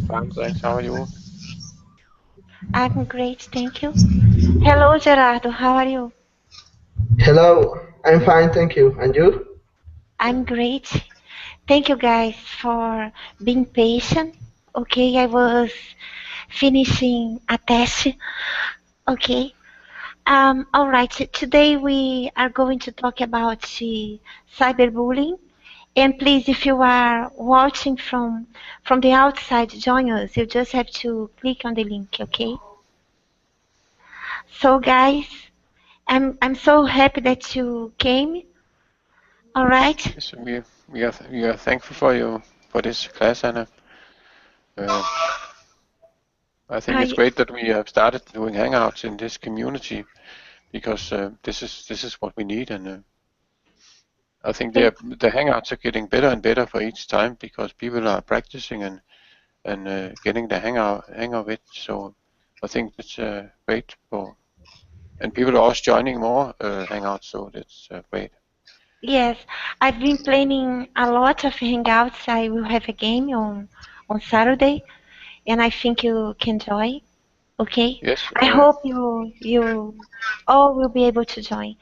Fine, thanks. How are you? I'm great, thank you. Hello, Gerardo. How are you? Hello, I'm fine, thank you. And you? I'm great. Thank you guys for being patient. Okay, I was finishing a test. Okay. All right. Today we are going to talk about cyberbullying. And please, if you are watching from the outside, join us. You just have to click on the link. Okay. So, guys, I'm so happy that you came. All right. Yes, we are thankful for you for this class, Anna. Uh, I think it's I great that we have started doing Hangouts in this community because this is what we need, and I think the Hangouts are getting better and better for each time because people are practicing and getting the hang of it. So I think it's great for, and people are also joining more Hangouts, so that's great. Yes, I've been planning a lot of hangouts. I will have a game on Saturday, and I think you can join. Okay, Yes, I hope you all will be able to join.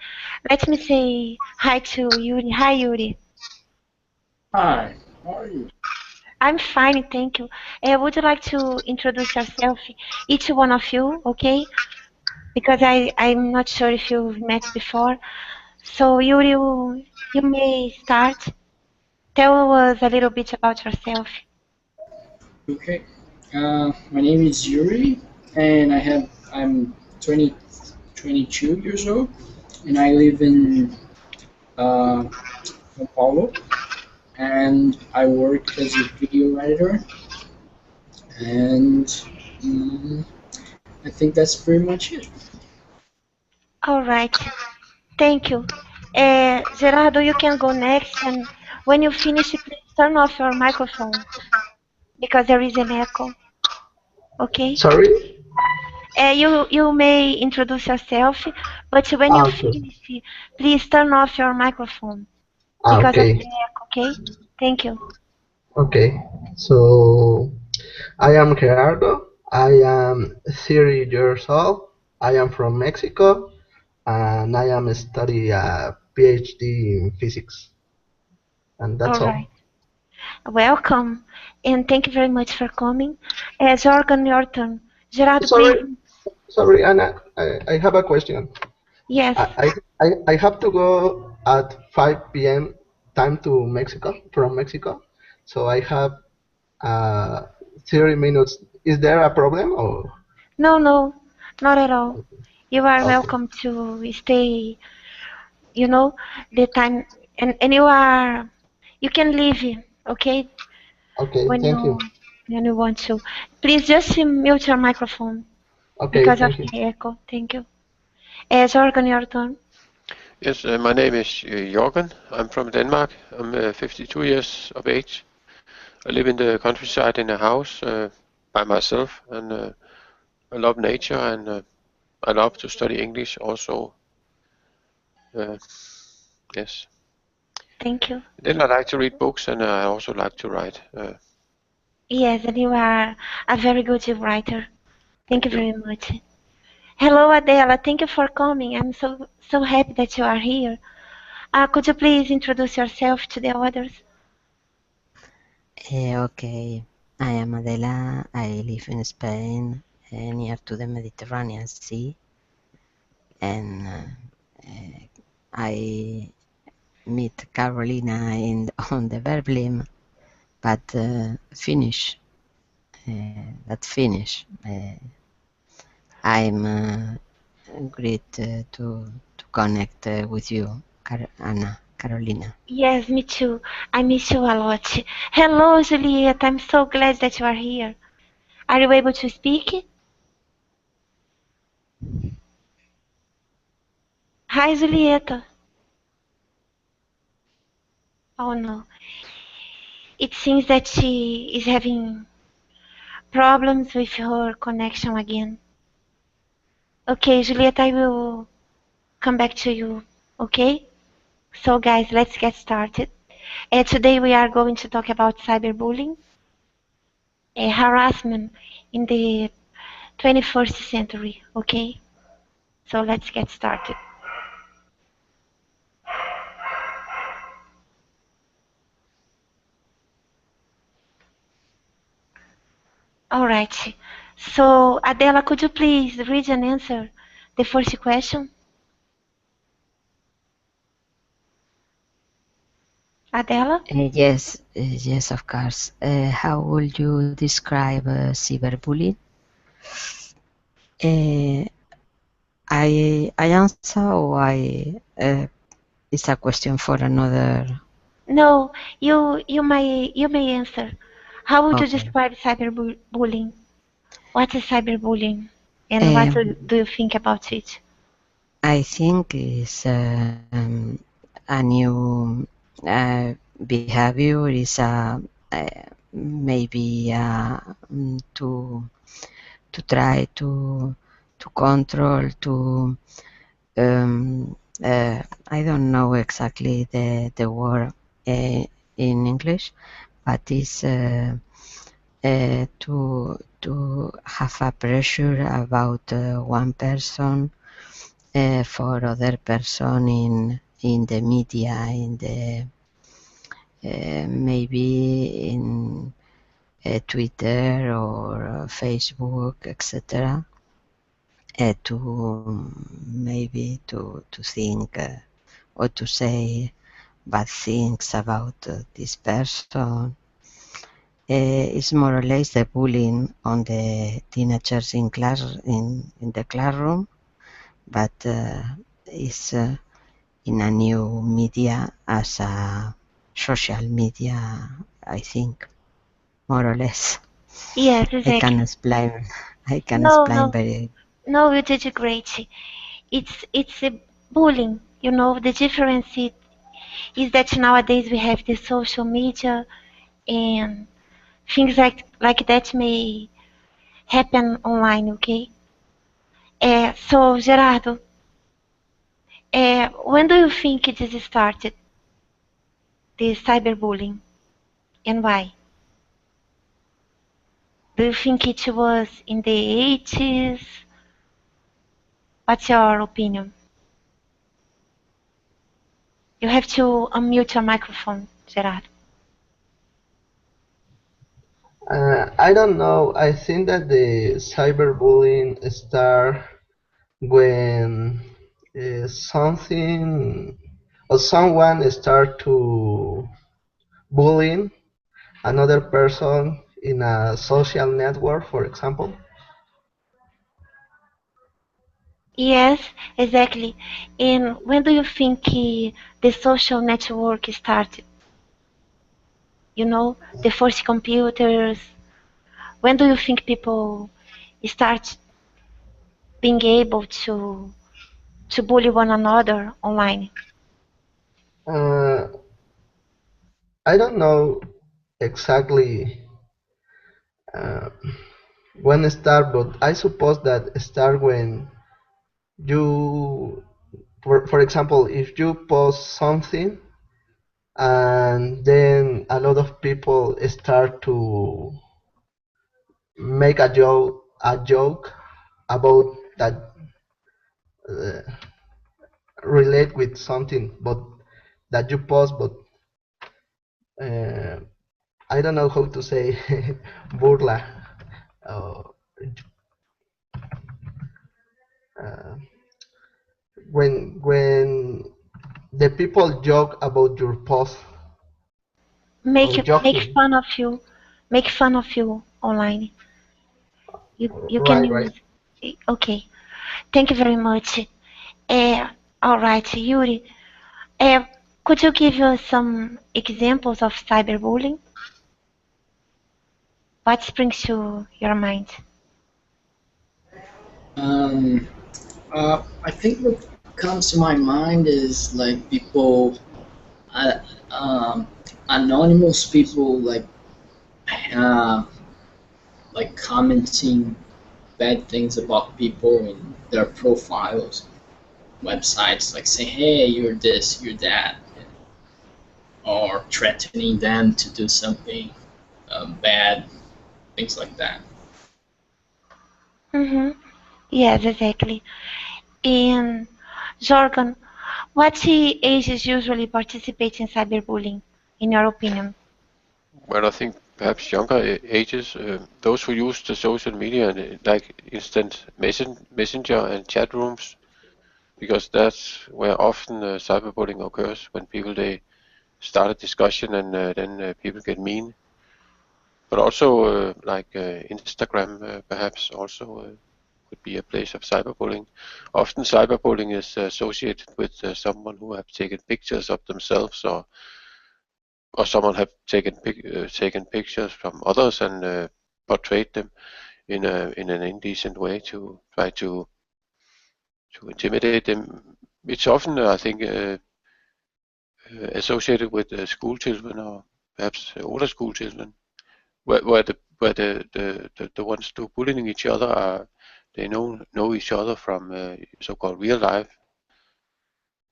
Let me say hi to Yuri. Hi, Yuri. Hi, how are you? I'm fine, thank you. Would you like to introduce yourself, each one of you? Okay, because I'm not sure if you've met before. So Yuri, you may start. Tell us a little bit about yourself. Okay. My name is Yuri, and I'm 20, 22 years old, and I live in São Paulo, and I work as a video writer, and mm, I think that's pretty much it. All right. Thank you. Gerardo, you can go next, and when you finish, please turn off your microphone because there is an echo. Okay? Sorry? You may introduce yourself, but when you Okay. finish, please turn off your microphone because of Okay. the echo. Okay? Thank you. Okay. So, I am Gerardo. I am 30 years old. I am from Mexico, and I am studying a PhD in physics. And All that's right. all. Welcome, and thank you very much for coming. Jorgen, your turn. Gerardo, please. Sorry, sorry, Anna. I have a question. Yes. I have to go at 5 p.m. time to Mexico, from Mexico. So I have 30 minutes. Is there a problem or? No, no, not at all. You are Okay. welcome to stay, you know, the time, and you can leave, okay, Okay, when thank you. you want to. Please just mute your microphone Okay, because of thank you. the echo. Thank you. Jorgen, your turn. Yes, my name is Jorgen. I'm from Denmark. I'm 52 years of age. I live in the countryside in a house by myself, and I love nature, and I love to study English also. Uh, yes. Thank you. Then I like to read books, and I also like to write. Yes, and you are a very good writer. Thank you Thank you. very much. Hello, Adela. Thank you for coming. I'm so happy that you are here. Could you please introduce yourself to the others? Okay, I am Adela. I live in Spain, near to the Mediterranean Sea, and I meet Carolina on the Berlin, but finish. I'm great to connect with you, Anna, Carolina. Yes, me too. I miss you a lot. Hello, Juliet. I'm so glad that you are here. Are you able to speak? Hi, Julieta. Oh no. It seems that she is having problems with her connection again. Okay, Julieta, I will come back to you. Okay? So, guys, let's get started. Today we are going to talk about cyberbullying. harassment in the 21st century. Okay, so let's get started. All right. So Adela, could you please read and answer the first question? Adela? Yes, of course. How would you describe cyberbullying? I answer or it's a question for another. No, you may answer. How would you Okay. describe cyberbullying? What is cyberbullying, and what Um, do you think about it? I think it's a new behavior. Is maybe to try to control um, I don't know exactly the word in English, but it's to have a pressure about one person for other person in the media, in the maybe in Twitter or Facebook, etc. To maybe to think or to say bad things about this person. It's more or less the bullying on the teenagers in the classroom, but it's in a new media as a social media, I think, more or less. Yes, I can exactly. explain. I can No, explain no, very. no, you did great. It's a bullying. You know, the difference is that nowadays we have the social media and things like that may happen online. Okay. So Gerardo, when do you think this started, the cyberbullying, and why? Do you think it was in the 80s? What's your opinion? You have to unmute your microphone, Gerardo. I don't know. I think that the cyberbullying start when something or someone start to bullying another person in a social network, for example. Yes, exactly. And when do you think the social network started? You know, the first computers. When do you think people start being able to bully one another online? Uh, I don't know exactly uh, when it start, but I suppose that start when you, for example, if you post something and then a lot of people start to make a joke about that uh, relate with something, but that you post, but uh, I don't know how to say burla. Uh, uh, when the people joke about your post or Make joking, fun of you, make fun of you online. You can right, right. use. Okay. Thank you very much. Uh, all right, Yuri. Uh, could you give us some examples of cyberbullying? What springs to your mind? Um, I think what comes to my mind is like people, uh, um, anonymous people uh, like commenting bad things about people in their profiles, websites, like saying, "Hey, you're this, you're that," or threatening them to do something bad. things like that. Yes, exactly. And Jorgen, what ages usually participate in cyberbullying, in your opinion? Well, I think perhaps younger ages, those who use the social media like instant messenger and chat rooms, because that's where often cyberbullying occurs when people they start a discussion and then people get mean. But also like Instagram perhaps also could be a place of cyberbullying. Often cyberbullying is associated with someone who have taken pictures of themselves or someone have taken pictures from others and portrayed them in an indecent way to try to intimidate them. It's often I think associated with school children or perhaps older school children, where the ones do bullying each other are they know each other from so-called real life.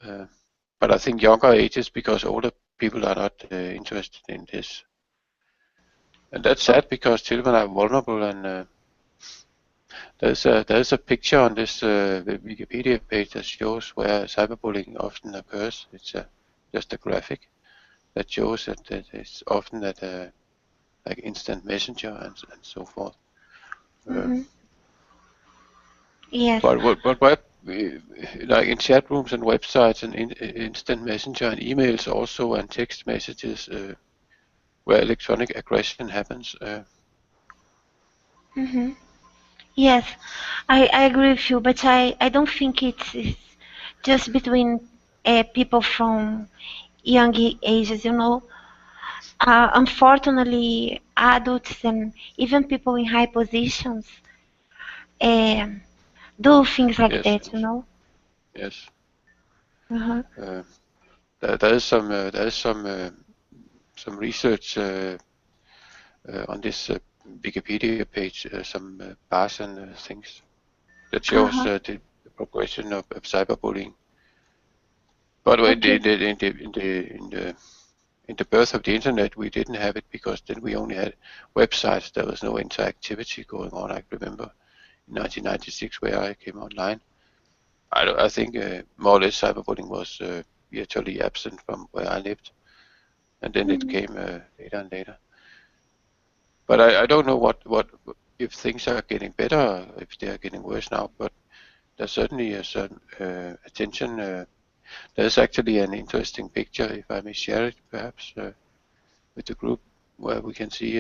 Uh, but I think younger ages because older people are not interested in this. And that's sad because children are vulnerable and there's a picture on this Wikipedia page that shows where cyberbullying often occurs. It's just a graphic that shows that it's often at like instant messenger and so forth. Mm-hmm. Yes. But like in chat rooms and websites and instant messenger and emails also and text messages where electronic aggression happens. Mm-hmm. Yes, I agree with you, but I don't think it's just between people from young ages, you know. Unfortunately, adults and even people in high positions um do things like Yes, that, you know. yes. Uh-huh. Uh, there is some research on this Wikipedia page, some bars and things that shows Uh-huh. the progression of cyberbullying. But in the Okay. in the in the in the in the in the birth of the internet, we didn't have it because then we only had websites. There was no interactivity going on. I remember in 1996 where I came online. I think more or less cyberbullying was virtually absent from where I lived, and then it Mm-hmm. came later and later. But I don't know what if things are getting better, or if they are getting worse now. But there's certainly a certain attention. There's actually an interesting picture, if I may share it, perhaps with the group, where we can see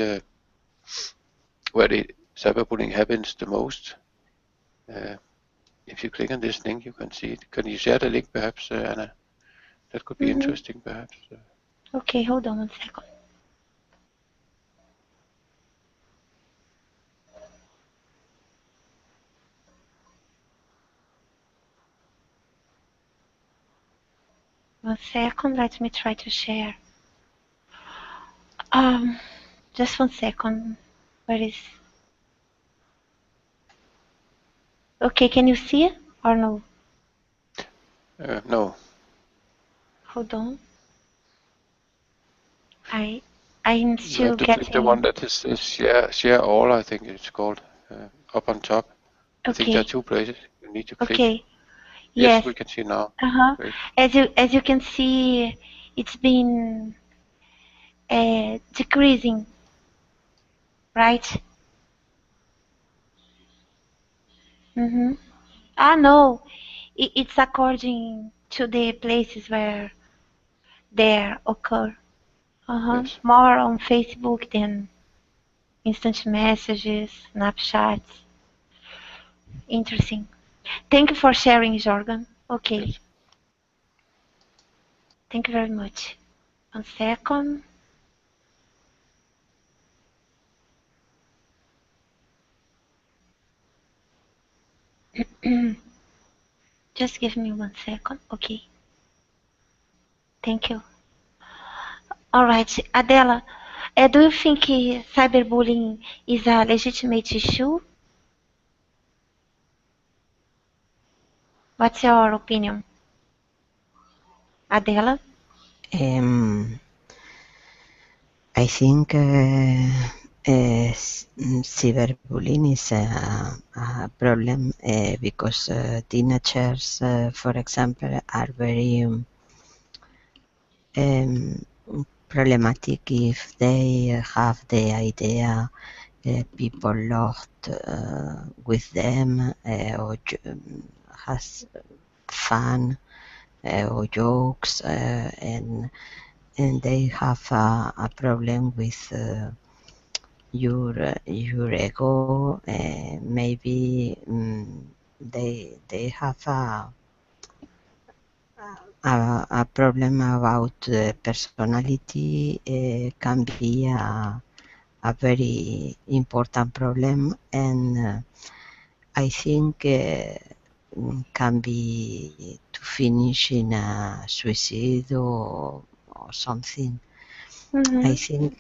where the cyberbullying happens the most. Uh, if you click on this link, you can see it. Can you share the link, perhaps, Anna? That could be Mm-hmm. interesting, perhaps. Okay, hold on 1 second. One second, let me try to share. Um, just 1 second. Where is? Okay, can you see it or no? No, Hold on. I I'm you have still to click the one getting. that is share all. I think it's called up on top. I think there are Okay. two places you need to click. Okay. Yes, Yes. we can see now. Uh-huh. Great. As you can see, it's been decreasing, right? Mm-hmm. Ah, no. It's according to the places where they occur. Uh-huh. Yes. More on Facebook than instant messages, Snapchats. Interesting. Thank you for sharing, Jorgen. Okay. Yes. Thank you very much. 1 second. Just give me 1 second. Okay. Thank you. All right, Adela, do you think cyberbullying is a legitimate issue? What's your opinion, Adela? I think Cyberbullying is a problem because teenagers, for example, are very um, problematic if they have the idea people lost with them or has fun or jokes and they have a problem with your ego. Maybe they have a problem about personality. Can be a very important problem, and I think can be to finish in a suicide or something. I think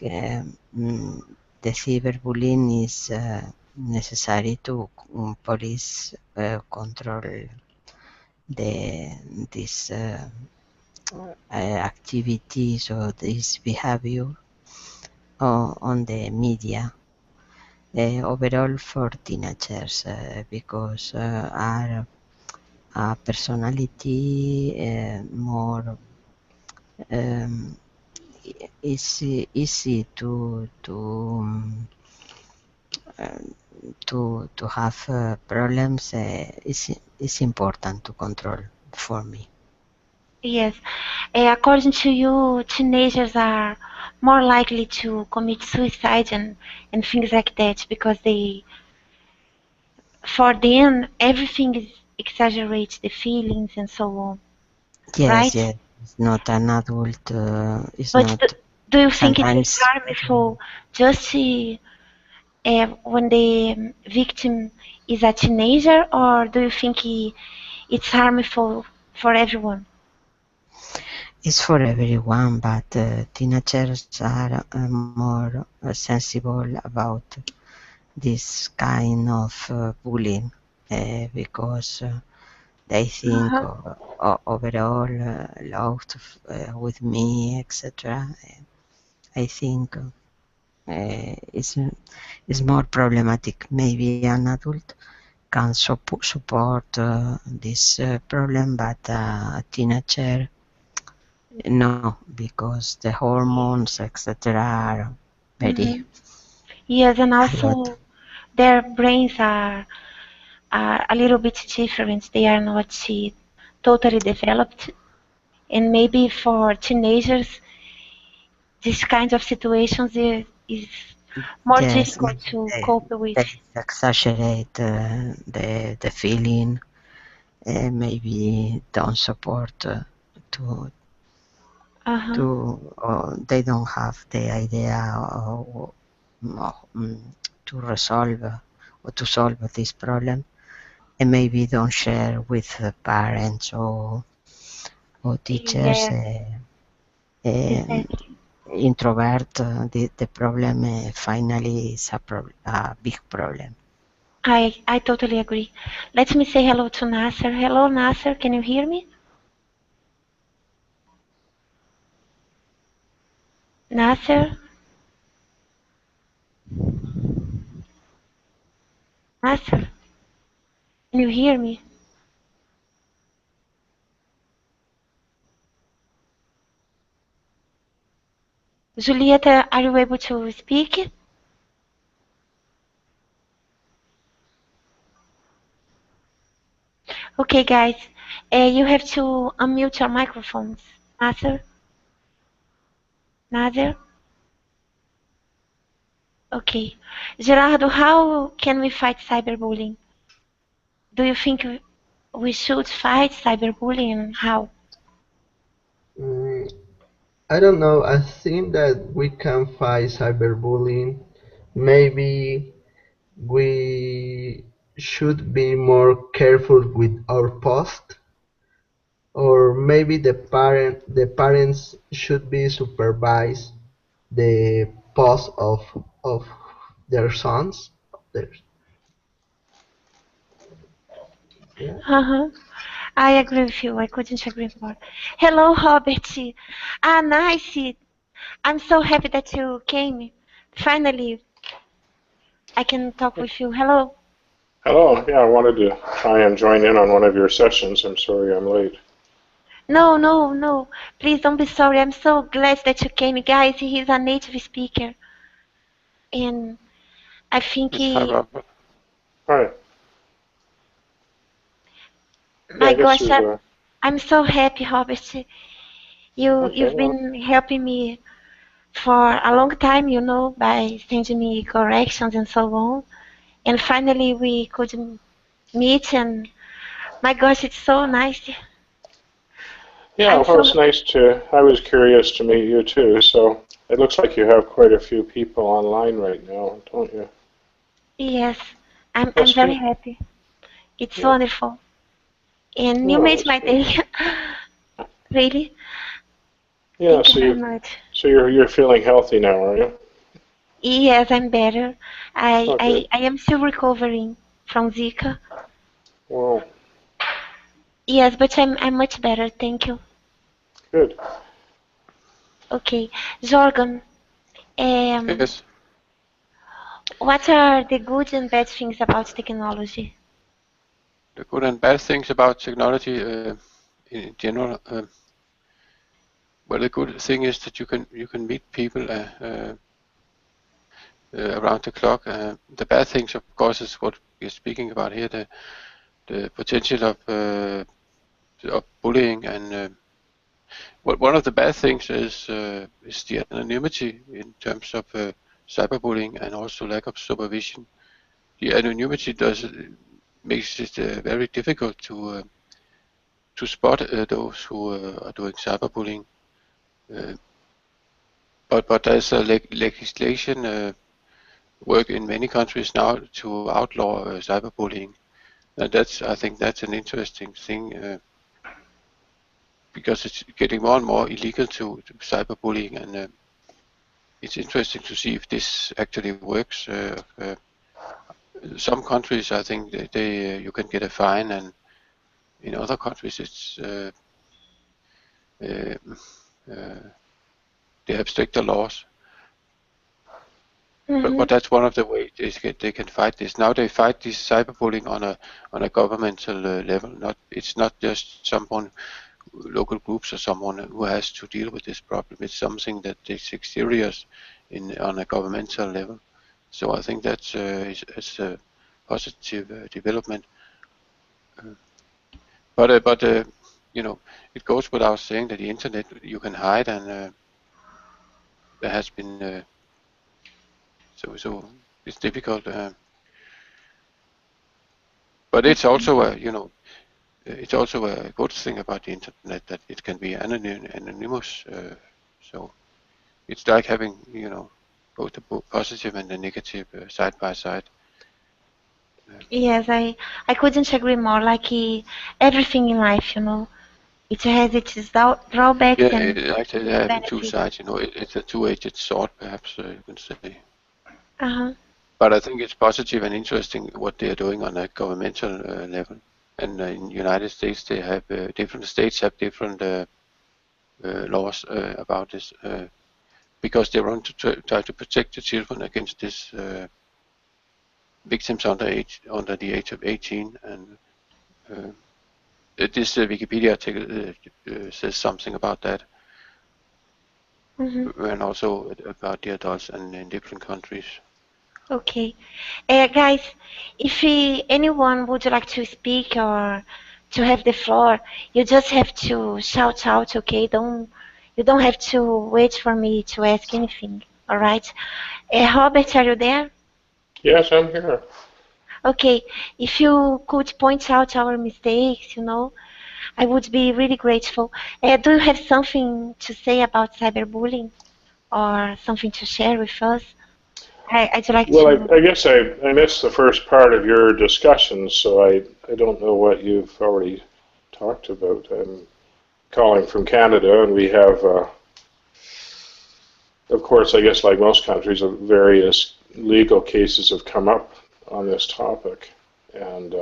the cyberbullying is necessary to police control the these activities or this behavior on the media overall for teenagers because are a personality more um, easy to have problems is important to control for me. Yes. According to you, teenagers are more likely to commit suicide and things like that because for them, everything is exaggerates the feelings and so on, Yes, right? yes. It's not an adult. It's But not do you think it is sometimes. harmful just when the victim is a teenager, or do you think it's harmful for everyone? It's for everyone, but teenagers are more sensible about this kind of bullying because they think Uh-huh. overall loved with me, etc. I think it's more problematic. Maybe an adult can support this problem, but a teenager no, because the hormones, etc., are very Hmm. Yes, and a lot. also their brains are a little bit different. They are not totally developed, and maybe for teenagers, this kind of situations is more Yes, difficult maybe to cope with. they exaggerate the feeling. Maybe don't support to Uh-huh. they don't have the idea to resolve or to solve this problem, and maybe don't share with the parents or teachers. Yes, Um, exactly. introvert, the problem finally is a big problem. I totally agree. Let me say hello to Nasser. Hello, Nasser. Can you hear me? Nasser? Nasser? Can you hear me? Julieta, are you able to speak? Okay, guys. You have to unmute your microphones. Nasser? Nasser? Okay. Gerardo, how can we fight cyberbullying? Do you think we should fight cyberbullying and how? Mm, I don't know. I think that we can fight cyberbullying. Maybe we should be more careful with our post, or maybe the parents should be supervise the post of their sons. Their, yeah. Uh-huh. I agree with you. I couldn't agree more. Hello, Robert. Ah, nice. I'm so happy that you came. Finally. I can talk with you. Hello. Hello. Yeah, I wanted to try and join in on one of your sessions. I'm sorry I'm late. No, no, no. Please don't be sorry. I'm so glad that you came, guys. He's a native speaker, and I think Yes, hi, Robert. Hi. Yeah, my I guess gosh, you've. I'm so happy, Robert. Okay. You've Well, been helping me for a long time, by sending me corrections and so on. And finally we could meet, and my gosh, it's so nice. yeah. I'm Well, so it's nice to. I was curious to meet you too. So it looks like you have quite a few people online right now, don't you? yes, I'm That's very good. happy. It's Yeah. wonderful, and you No, made that's my good. day. Really, Yeah. thank you So very you. much. So you're feeling healthy now, are you? Yes, I'm better. I Oh, I good. I am still recovering from Zika. Well, Yes, but I'm much better. Thank you. good. Okay, Jorgen. Yes, What are the good and bad things about technology? the good and bad things about technology in general. Well, the good thing is that you can meet people around the clock. The bad things, of course, is what we're speaking about here: the potential of bullying, and one of the bad things is the anonymity in terms of cyberbullying, and also lack of supervision. The anonymity does makes it very difficult to spot those who are doing cyberbullying. Uh, but there's a legislation work in many countries now to outlaw cyberbullying. And I think that's an interesting thing because it's getting more and more illegal to cyberbullying, and it's interesting to see if this actually works. Some countries, I think, they you can get a fine, and in other countries, it's uh, uh, they have stricter laws. Mm-hmm. But that's one of the ways they can fight this. Now they fight this cyberbullying on a governmental level. It's not just someone, local groups or someone who has to deal with this problem. It's something that they take serious on a governmental level. So I think that's is a positive development. Uh, but you know, it goes without saying that the internet you can hide, and there has been so it's difficult. But it's Okay. also it's also a good thing about the internet that it can be anonymous. So it's like having both the positive and the negative side by side. Uh, Yes, I couldn't agree more. Like everything in life, it has its drawbacks yeah, and actually its having two benefits. sides. It's a two-edged sword, perhaps you can say. Uh-huh. But I think it's positive and interesting what they are doing on a governmental level. And in United States, they have different states have different laws about this. Because they want to try to protect the children against this victims under the age of 18, and uh, this Wikipedia article says something about that, Mm-hmm. and also about the adults and in different countries. Okay. Guys, if anyone would like to speak or to have the floor, you just have to shout out, okay? You don't have to wait for me to ask anything, all right? Robert, are you there? Yes, I'm here. Okay, if you could point out our mistakes, I would be really grateful. Do you have something to say about cyberbullying or something to share with us? I'd like Well, to. I guess I missed the first part of your discussion, so I don't know what you've already talked about. I'm calling from Canada, and we have, of course, I guess like most countries, various legal cases have come up on this topic. And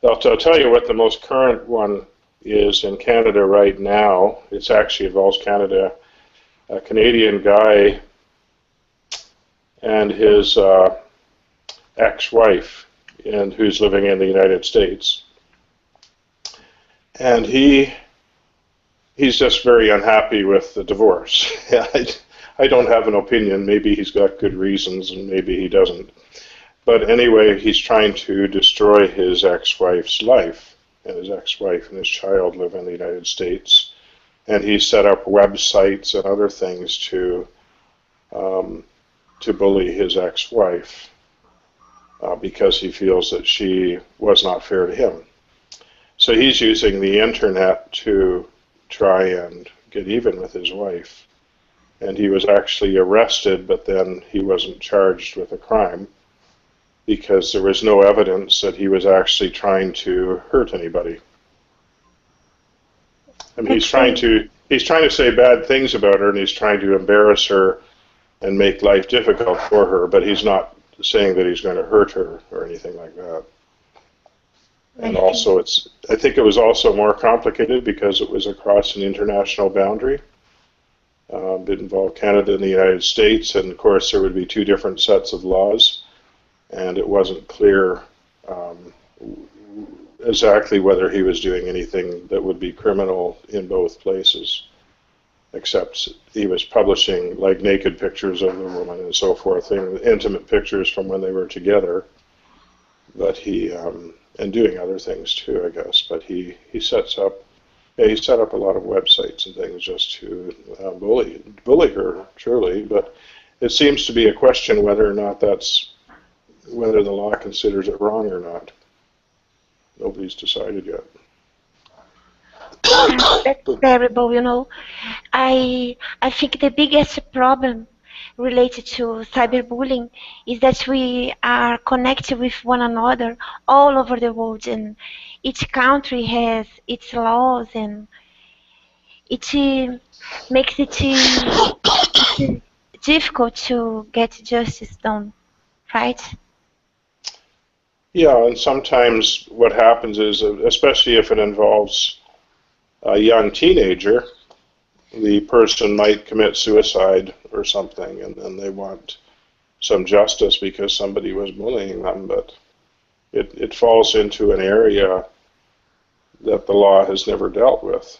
I'll tell you what the most current one is in Canada right now. It's actually involves Canada. A Canadian guy and his ex-wife, and who's living in the United States. And he's just very unhappy with the divorce. I don't have an opinion. Maybe he's got good reasons, and maybe he doesn't. But anyway, he's trying to destroy his ex-wife's life, and his ex-wife and his child live in the United States. And he's set up websites and other things to bully his ex-wife because he feels that she was not fair to him. So he's using the internet to try and get even with his wife. And he was actually arrested, but then he wasn't charged with a crime because there was no evidence that he was actually trying to hurt anybody. I mean, he's trying to say bad things about her, and he's trying to embarrass her and make life difficult for her, but he's not saying that he's going to hurt her or anything like that. And also, I think it was also more complicated because it was across an international boundary. It involved Canada and the United States, and of course there would be two different sets of laws, and it wasn't clear exactly whether he was doing anything that would be criminal in both places, except he was publishing like naked pictures of the woman and so forth, intimate pictures from when they were together, but and doing other things too, I guess. But he set up a lot of websites and things just to bully her, truly. But it seems to be a question whether or not whether the law considers it wrong or not. Nobody's decided yet. That's terrible, you know. I think the biggest problem related to cyberbullying is that we are connected with one another all over the world, and each country has its laws, and it makes it difficult to get justice done, right? Yeah, and sometimes what happens is, especially if it involves a young teenager, the person might commit suicide or something, and then they want some justice because somebody was bullying them, but it falls into an area that the law has never dealt with.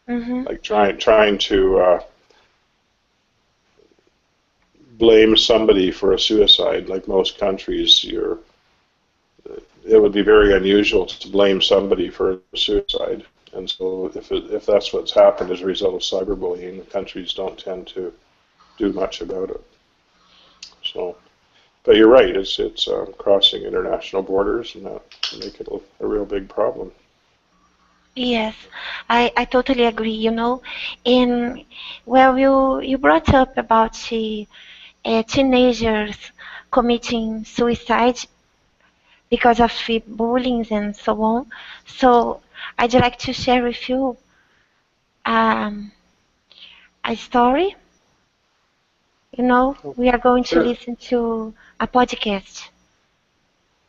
Mm-hmm. Like trying to blame somebody for a suicide, like most countries, it would be very unusual to blame somebody for a suicide. And so if that's what's happened as a result of cyberbullying, the countries don't tend to do much about it. So, but you're right, it's crossing international borders, and that can make it a real big problem. Yes, I totally agree, you know. And well, you brought up about teenagers committing suicide because of bullying and so on. So I'd like to share with you um, a story. You know, we are going to Sure. listen to a podcast.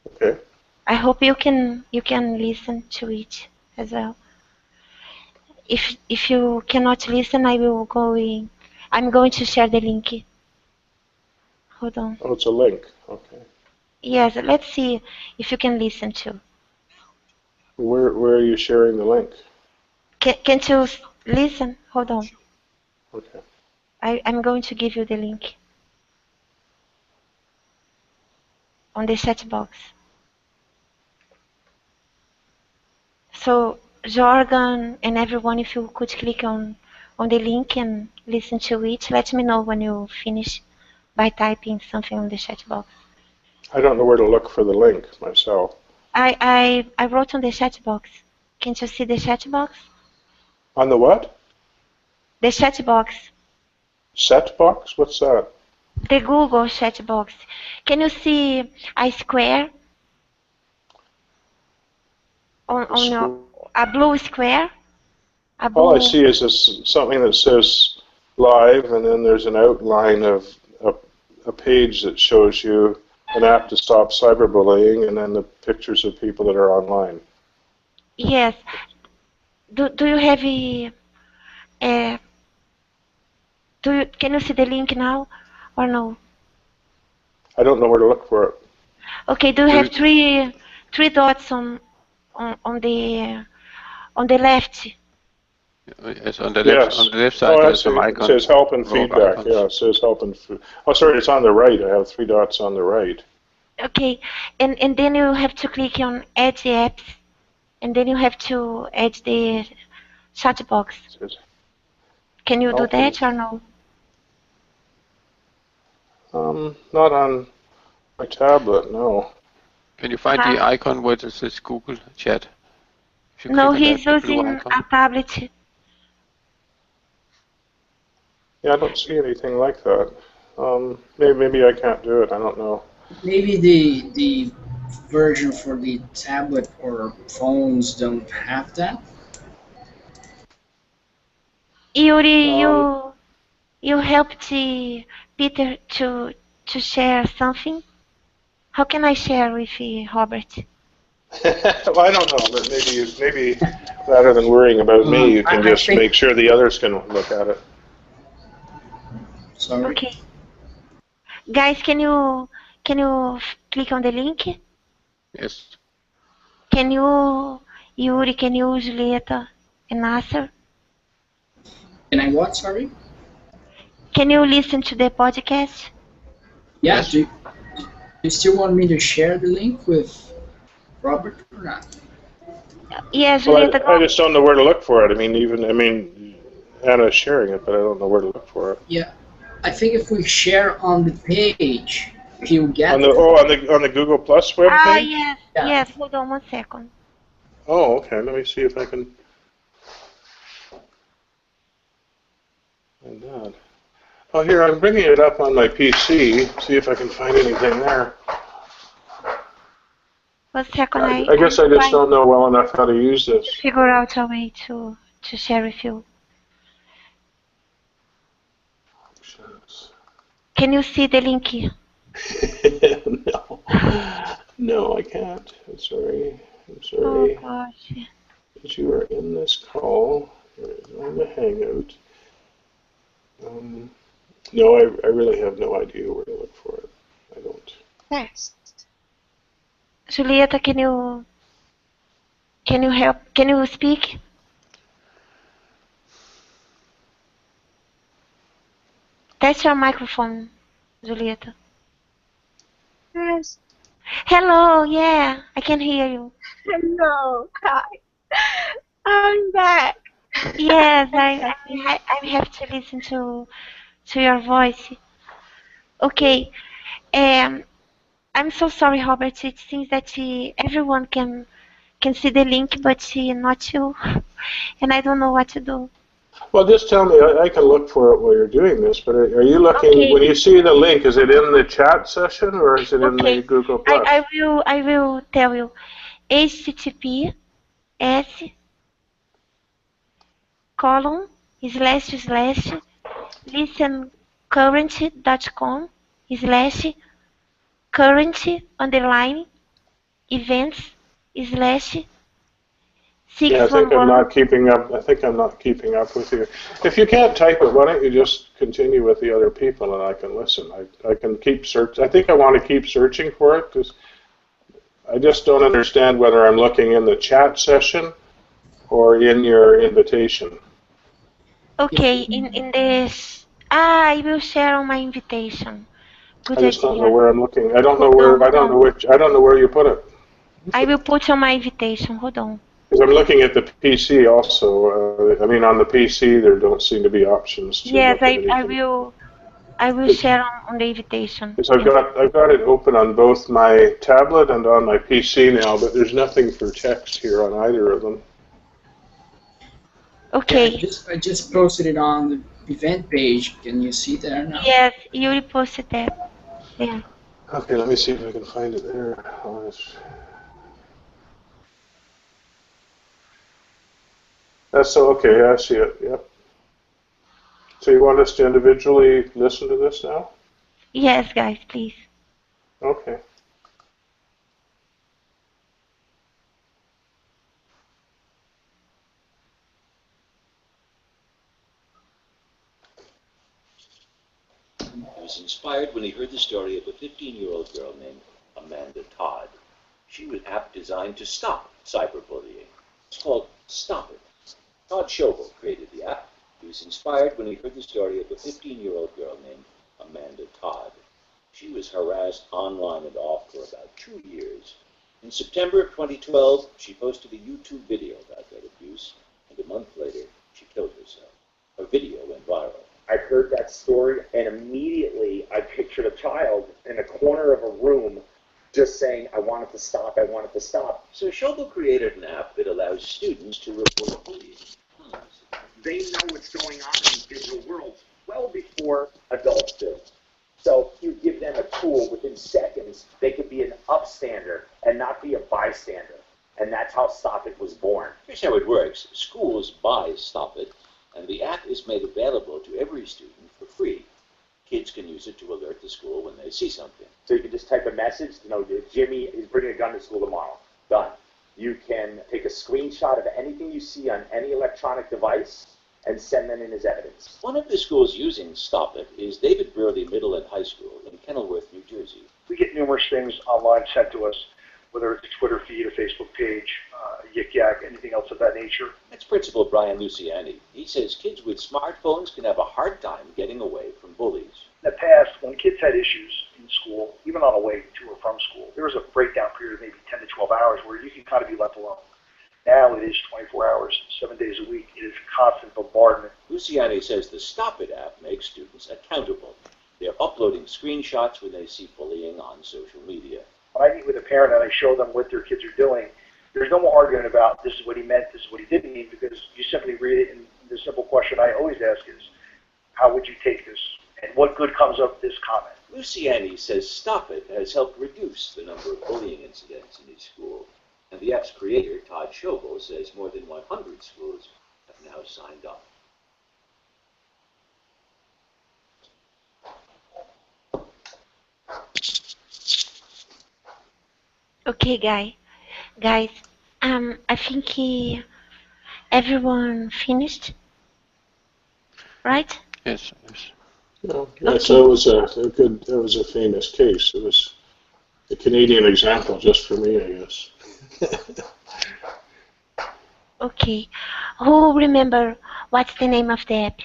Okay. I hope you can listen to it as well. If you cannot listen, I'm going to share the link. Hold on. Oh, it's a link. Okay. Yes, let's see if you can listen to. Where are you sharing the link? Can't you listen? Hold on. Okay. I'm going to give you the link on the chat box. So Jorgen and everyone, if you could click on the link and listen to it, let me know when you finish by typing something on the chat box. I don't know where to look for the link myself. I wrote on the chat box. Can't you see the chat box? On the what? The chat box. Set box? What's that? The Google chat box. Can you see a square a blue square? All I see is something that says live, and then there's an outline of a page that shows you an app to stop cyberbullying, and then the pictures of people that are online. Yes. Do you have can you see the link now or no? I don't know where to look for it. Okay, do you have three dots on the left? Yes, on the Yes. left side Oh, I there's see. some It says icons, help and rogue feedback. icons. Yeah, it says help and. Oh, sorry, it's on the right. I have 3 dots on the right. Okay, and then you have to click on Add the apps, and then you have to add the chat box. It says Can you do help and. that or no? Not on my tablet. No. Can you find the icon where it says Google Chat? If you No, click on that, he's the blue using icon. a tablet. Yeah, I don't see anything like that. Maybe I can't do it. I don't know. Maybe the version for the tablet or phones don't have that. Yuri, Um, you helped Peter to share something. How can I share with Robert? well, I don't know, but maybe rather than worrying about me, you can I just think. make sure the others can look at it. Sorry. Okay, guys, can you click on the link? Yes. Can you, Yuri? Can you, Julieta and Nasser? Can I what? Sorry. Can you listen to the podcast? Yeah. Yes. Do you still want me to share the link with Robert or not? Yeah, Well, Julieta, I go. just don't know where to look for it. I mean, Anna's sharing it, but I don't know where to look for it. Yeah. I think if we share on the page, he'll On get the it. on the Google Plus web Ah, page. yes, Yeah. yes. Hold on 1 second. Oh, okay. Let me see if I can find that. Oh, here I'm bringing it up on my PC. See if I can find anything there. 1 second. I guess I just Trying don't know well enough how to use to this. figure out a way to share with you. Can you see the link here? No. No, I can't. I'm sorry. I'm Oh sorry. gosh. That you are in this call. You're on the Hangout. No, I really have no idea where to look for it. I don't. Yes. Julieta, can you help? Can you speak? Test your microphone, Julieta. Yes. Hello. Yeah, I can hear you. Hello. Hi. I'm back. Yes, I have to listen to your voice. Okay. Um, I'm so sorry, Robert. It seems that everyone can see the link, but not you, and I don't know what to do. Well, just tell me. I can look for it while you're doing this. But are you looking Okay. when you see the link? Is it in the chat session or is it in the Okay. Google I, Plus? I will tell you. Yeah, I think I'm https://current-events/611. not keeping up. I think I'm not keeping up with you. If you can't type it, why don't you just continue with the other people and I can listen. I can keep search. I think I want to keep searching for it because I just don't understand whether I'm looking in the chat session or in your invitation. Okay, in this. I will share on my invitation. I Good just don't know idea. where I'm looking. I don't know Hold on, where. I hold don't know on. which. I don't know where you put it. I will put on my invitation. Hold on. Because I'm looking at the PC also. I mean, on the PC, there don't seem to be options to Yes, look at I anything. will. I will share on the invitation. Because I've got it open on both my tablet and on my PC now, but there's nothing for text here on either of them. Yeah, Okay. I just posted it on the event page. Can you see there now? Yes, you will post it there. Yeah. Okay, let me see if I can find it there. That's so okay. I see it. Yep. So you want us to individually listen to this now? Yes, guys, please. Okay. He was inspired when he heard the story of a 15-year-old girl named Amanda Todd. She was an app designed to stop cyberbullying. It's called Stop It. Todd Schobel created the app. He was inspired when he heard the story of a 15-year-old girl named Amanda Todd. She was harassed online and off for about 2 years. In September of 2012, she posted a YouTube video about that abuse, and a month later, she killed herself. Her video went viral. I heard that story, and immediately I pictured a child in a corner of a room just saying, I want it to stop, I want it to stop. So Schobel created an app that allows students to report bullying. They know what's going on in the digital world well before adults do. So you give them a tool, within seconds, they could be an upstander and not be a bystander. And that's how Stop It was born. Here's how it works. Schools buy Stop It, and the app is made available to every student for free. Kids can use it to alert the school when they see something. So you can just type a message, Jimmy is bringing a gun to school tomorrow. Done. You can take a screenshot of anything you see on any electronic device and send them in as evidence. One of the schools using Stop It is David Burley Middle and High School in Kenilworth, New Jersey. We get numerous things online sent to us, whether it's a Twitter feed, a Facebook page, Yik Yak, anything else of that nature. That's Principal Brian Luciani. He says kids with smartphones can have a hard time getting away from bullies. In the past, when kids had issues in school, even on the way to or from school, there was a breakdown period of maybe 10 to 12 hours where you can kind of be left alone. Now it is 24 hours, 7 days a week. It is constant bombardment. Luciani says the Stop It app makes students accountable. They're uploading screenshots when they see bullying on social media. When I meet with a parent and I show them what their kids are doing, there's no more arguing about this is what he meant, this is what he didn't mean, because you simply read it, and the simple question I always ask is, how would you take this? And what good comes of this comment? Luciani says Stop It has helped reduce the number of bullying incidents in his school. And the app's creator, Todd Schobel, says more than 100 schools have now signed up. Okay, guys, I think everyone finished, right? Yes, yes. Yeah, so that was a famous case. It was a Canadian example just for me, I guess. Okay, who remember what's the name of the app?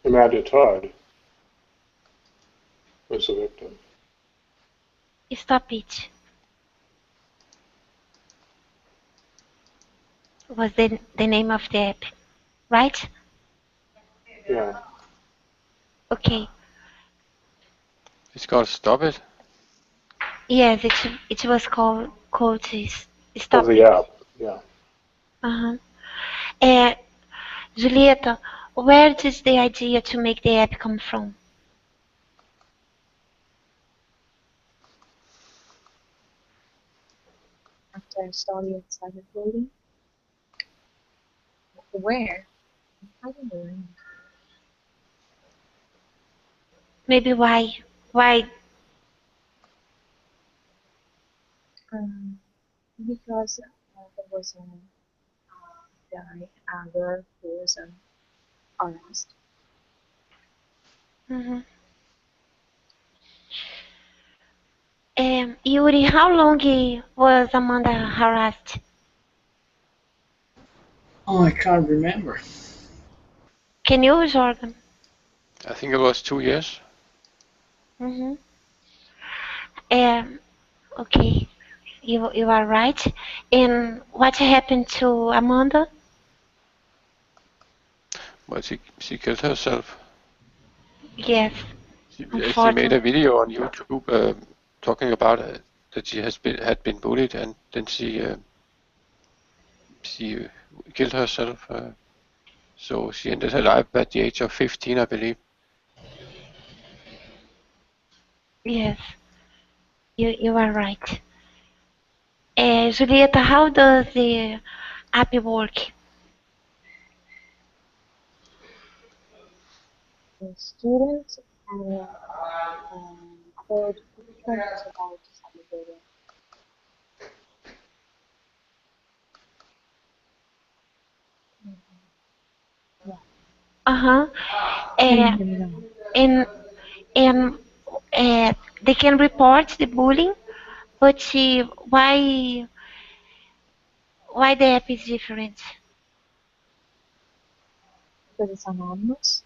Amanda Todd was the victim. Stop It. Was the name of the app, right? Yeah. Okay. It's called Stop It. Yes, it was called Stop Of the It. app, yeah. Julieta, where does the idea to make the app come from? After I studied cyberbullying. Where? I don't know. Maybe why? Why? Because there was a girl who was harassed. Yuri, how long was Amanda harassed? Oh, I can't remember. Can you, Jordan? I think it was 2 years. Okay, you are right. And what happened to Amanda? Well, she killed herself. Yes, She made unfortunately. a video on YouTube talking about that she had been bullied, and then she killed herself. So she ended her life at the age of 15, I believe. Yes, you are right. Julieta, how does the app work? The students and code questions about cyberbullying. And and they can report the bullying But why the app is different? because it's anonymous.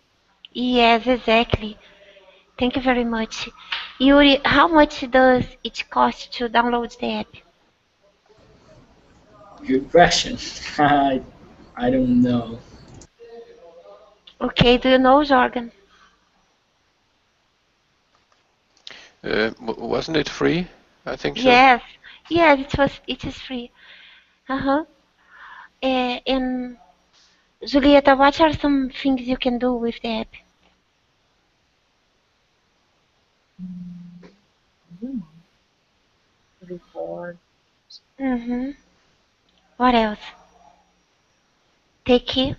Yes, exactly. Thank you very much. Yuri, how much does it cost to download the app? Good question. I don't know. Okay, do you know, Jorgen? Wasn't it free? I think so. Yes, yes, it is free. Uh-huh. And Julieta, what are some things you can do with the app? I don't know. Record Mm-hmm. What else? Take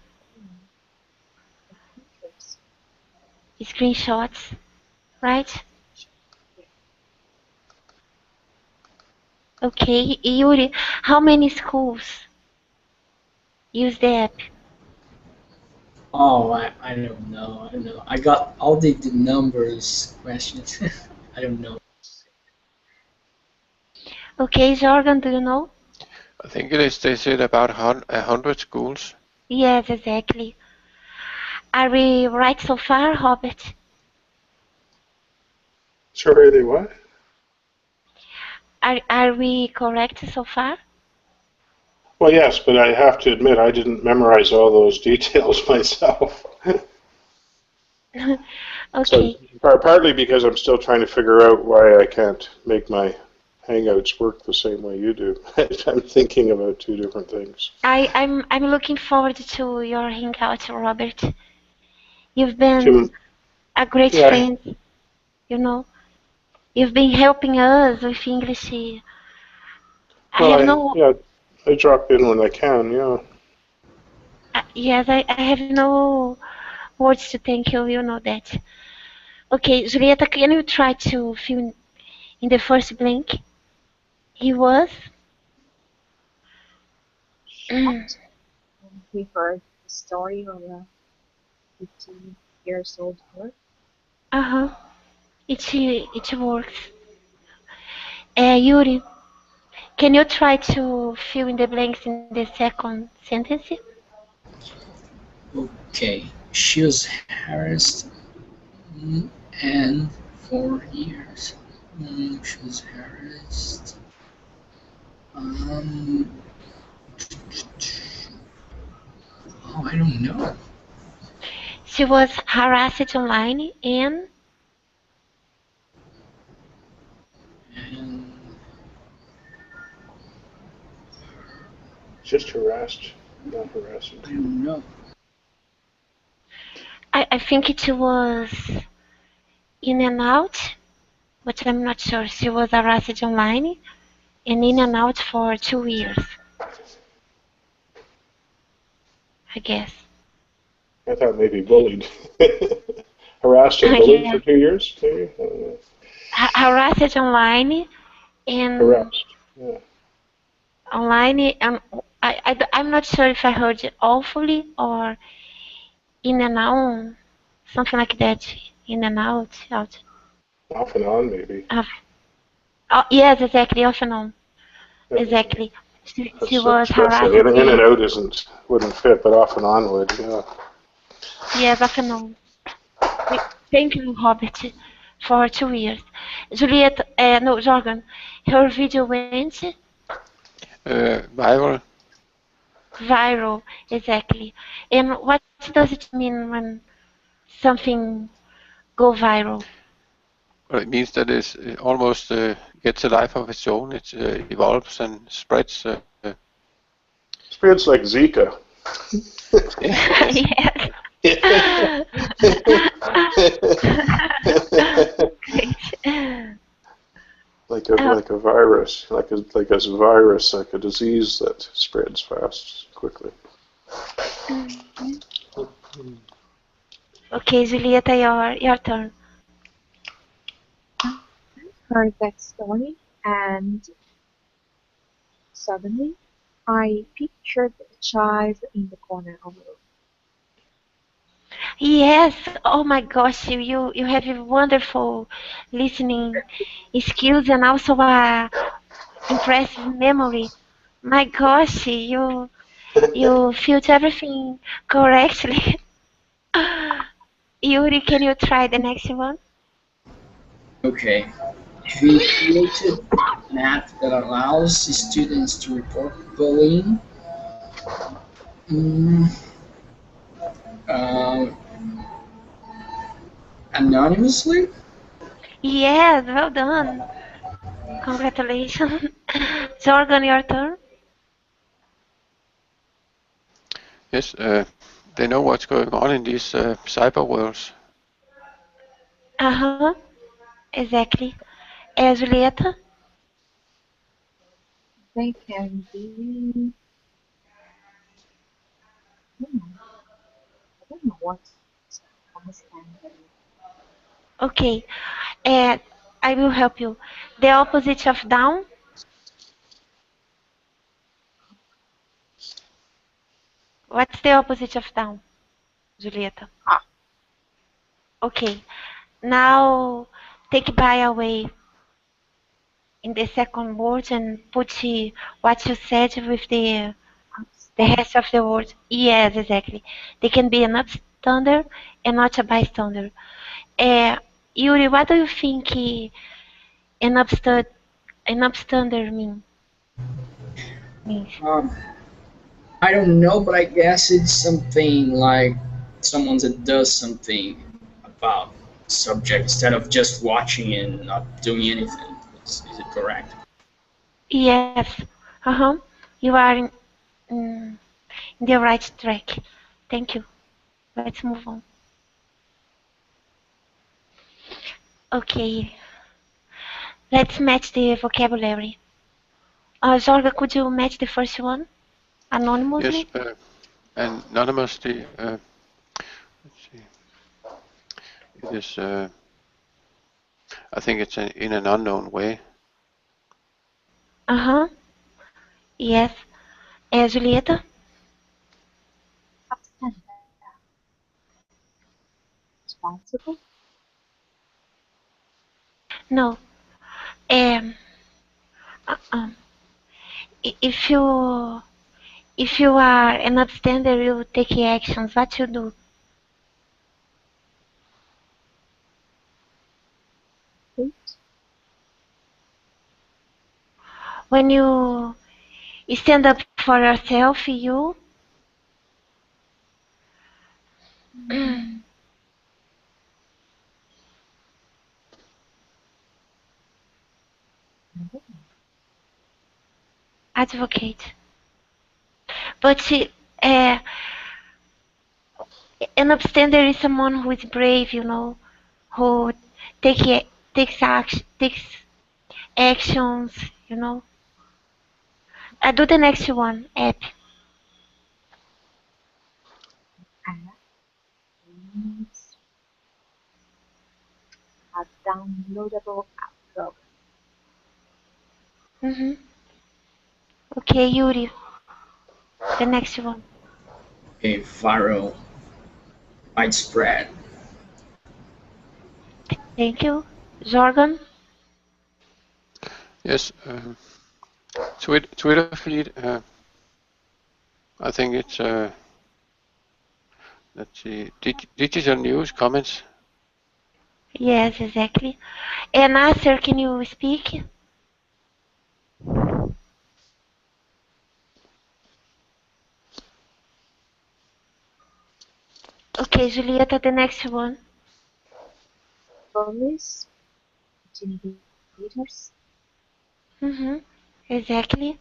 pictures. screenshots, right? Yeah. Okay, Yuri, how many schools use the app? Oh, I don't know. I don't know. I got all the numbers questions. I don't know. Okay, Jorgen, do you know? I think it is. They said about 100 schools. Yes, exactly. Are we right so far, Robert? Sorry, they what? Are we correct so far? Well, yes, but I have to admit I didn't memorize all those details myself. So Okay. partly because I'm still trying to figure out why I can't make my Hangouts work the same way you do. I'm thinking about two different things. I'm looking forward to your hangout, Robert. You've been Jim, a great yeah, friend, you know. You've been helping us with English. I well, have no, I drop in when I can. Yeah, yes, I have no words to thank you. You know that. Okay, Julieta, can you try to fill in the first blank? He was. Shocked when he heard the story of a 15 years old girl. Uh-huh. It works. Yuri, can you try to fill in the blanks in the second sentence? Okay. She was harassed and for years. She was harassed. Um. Oh, I don't know. She was harassed online and And just harassed, not harassing. I don't know. I think it was in and out, but I'm not sure. She was harassed online and in and out for 2 years, I guess. I thought maybe bullied, harassed and bullied Yeah, for 2 years, maybe. I don't know. harassed online and Harassed. Yeah. online. I'm not sure if I heard it awfully or in and out, something like that. In and out, out. Off and on, maybe. Uh, oh, yes, exactly, off and on. Yeah. Exactly. She That's was expressive. harassed, In and yes. out wouldn't fit, but off and on would. Yeah. Yes, off and on. Thank you, Robert, for 2 years. Juliet, no, Jorgen, her video went Viral. viral, exactly. And what does it mean when something go viral? Well, it means that it almost gets a life of its own. It evolves and spreads. Spreads like Zika. Yes. Yes. Great. like a Oh, like a virus, like a virus, like a disease that spreads fast, quickly. mhm. Okay, Julieta, your turn. Heard that story, and suddenly I pictured a child in the corner of the room. Yes. Oh my gosh, you have a wonderful listening skills and also impressive memory. My gosh, you filled everything correctly. Yuri, can you try the next one? Okay. He created an app that allows students to report bullying mm, um, anonymously. Yes, well done. Congratulations. Jorgen, your turn. Yes, they know what's going on in these cyber worlds. Uh-huh, exactly. Julieta? They can be, I don't know what understand them. Okay, uh, I will help you. The opposite of down? What's the opposite of down, Julieta? Ah, Okay, now take by away in the second word and put what you said with the understand. rest of the words. Yes, exactly. They can be an upstander and not a bystander. Uh, Yuri, what do you think an upstander means? Um, I don't know, but I guess it's something like someone that does something about subject instead of just watching and not doing anything. Is it correct? Yes. Uh-huh. You are in the right track. Thank you. Let's move on. Okay. Let's match the vocabulary. Zorga, could you match the first one Yes, anonymously? anonymously. Let's see. It is. I think it's in an unknown way. Uh-huh. Yes. Julieta? Substandard. Responsible. No. Um. Um. If you are an upstander, you take actions. What you do Wait. when you stand up for yourself? You Mm, I don't know. advocate. But uh, an upstander is someone who is brave. Who takes actions. You know. Do the next one. App. App means a downloadable app program. Mm-hmm. Okay, Yuri. The next one. A viral, widespread. Thank you, Jorgen. Yes, Twitter feed. I think it's. Let's see. Digital news comments. Yes, exactly. And Nasser, can you speak? Okay, Julieta, the next one. Police, intimidators, Mm-hmm. Exactly.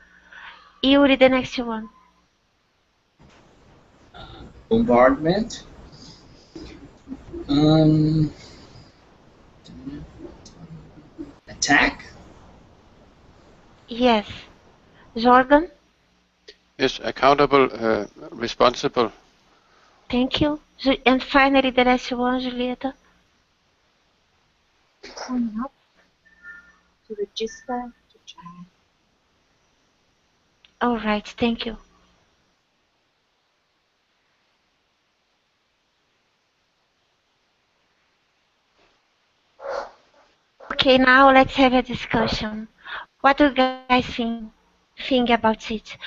Yuri, the next one. Bombardment. Um, attack. Yes. Jorgen, Yes, accountable, responsible. thank you. And finally, the last one, Julieta. sign up to register to join. All right, thank you. Okay, now let's have a discussion. What do you guys think about it?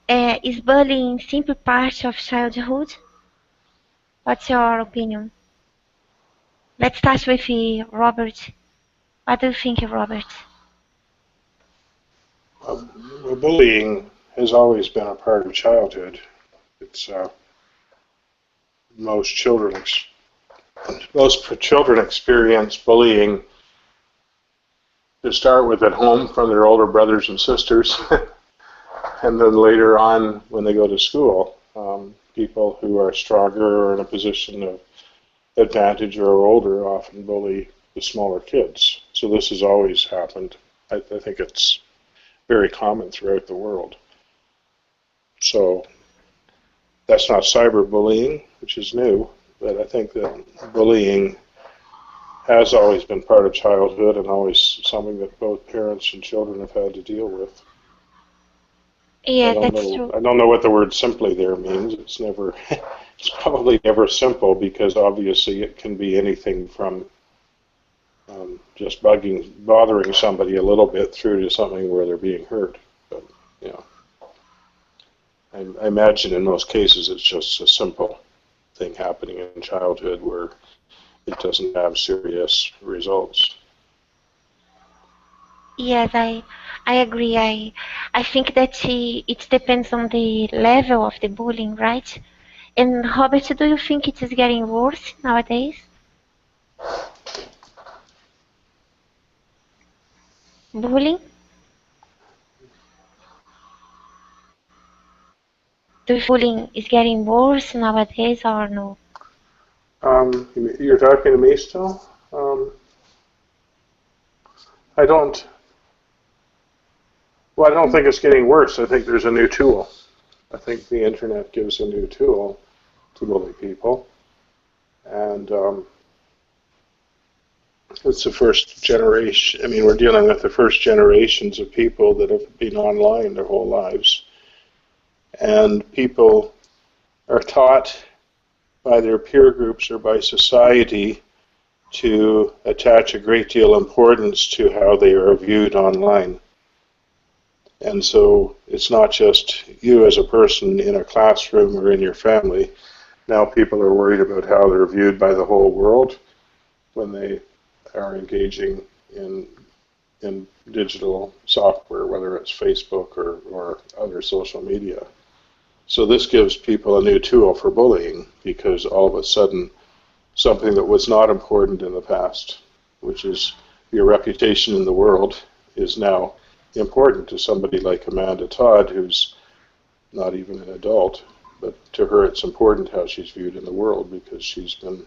Is bullying simply part of childhood? What's your opinion? Let's start with Robert. What do you think, Robert? Well, bullying has always been a part of childhood. It's most children experience bullying to start with at home from their older brothers and sisters, and then later on when they go to school, people who are stronger or in a position of advantage or older often bully the smaller kids. So this has always happened. I think it's very common throughout the world. So that's not cyberbullying, which is new, but I think that bullying has always been part of childhood and always something that both parents and children have had to deal with. Yeah, that's true. I don't know what the word simply there means. It's never, it's probably never simple because obviously it can be anything from just bothering somebody a little bit through to something where they're being hurt. But, you know, I imagine in most cases it's just a simple thing happening in childhood where it doesn't have serious results. Yes, I agree. I think that it depends on the level of the bullying, right? And Robert, do you think it is getting worse nowadays? Bullying? Do you think bullying is getting worse nowadays or no? You're talking to me still? I don't. Well, I don't think it's getting worse. I think there's a new tool. I think the internet gives a new tool to bully people, and it's the first generation. I mean, we're dealing with the first generations of people that have been online their whole lives, and people are taught by their peer groups or by society to attach a great deal of importance to how they are viewed online. And so it's not just you as a person in a classroom or in your family. Now people are worried about how they're viewed by the whole world when they are engaging in digital software, whether it's Facebook or other social media. So this gives people a new tool for bullying because all of a sudden something that was not important in the past, which is your reputation in the world, is now important to somebody like Amanda Todd, who's not even an adult, but to her it's important how she's viewed in the world because she's been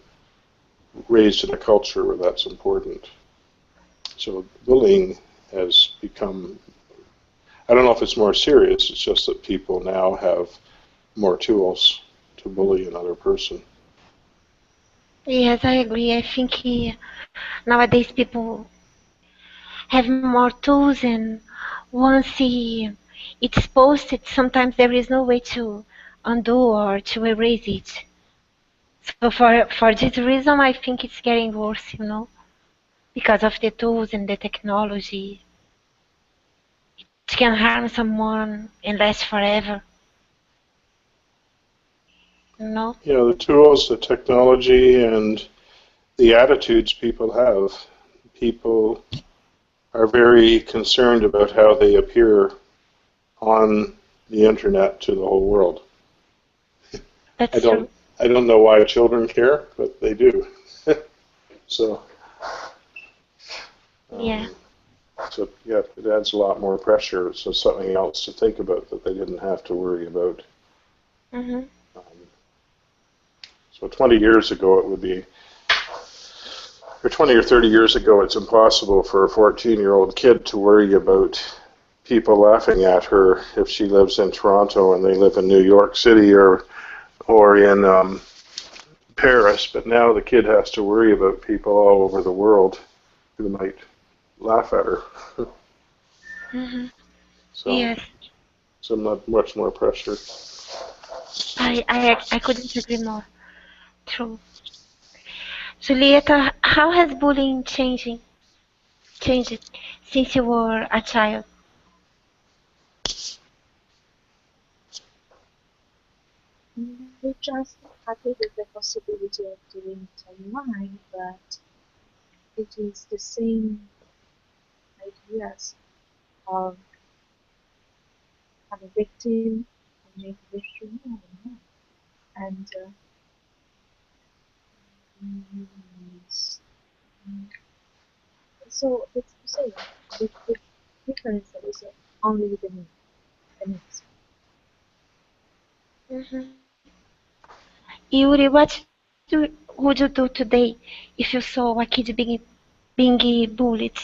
raised in a culture where that's important. So bullying has become, I don't know if it's more serious, it's just that people now have more tools to bully another person. Yes, I agree. I think nowadays people have more tools, and once it's posted, sometimes there is no way to undo or to erase it. So for this reason, I think it's getting worse, because of the tools and the technology. It can harm someone and last forever. Yeah, the tools, the technology, and the attitudes people have. People are very concerned about how they appear on the internet to the whole world. That's true. I don't know why children care, but they do. So yeah. So yeah, it adds a lot more pressure. So something else to think about that they didn't have to worry about. Mm-hmm. So 20 years ago it would be, or 20 or 30 years ago, it's impossible for a 14-year-old kid to worry about people laughing at her if she lives in Toronto and they live in New York City or in Paris. But now the kid has to worry about people all over the world who might laugh at her. Mm-hmm. So, yes. So much more pressure. I couldn't agree more. True. Julieta, how has bullying changed since you were a child? We just happy with the possibility of doing it online, but it is the same ideas of a victim and make a victim online. And so it's the same. The difference is only the names. Yuri, would you do today if you saw a kid being bullied?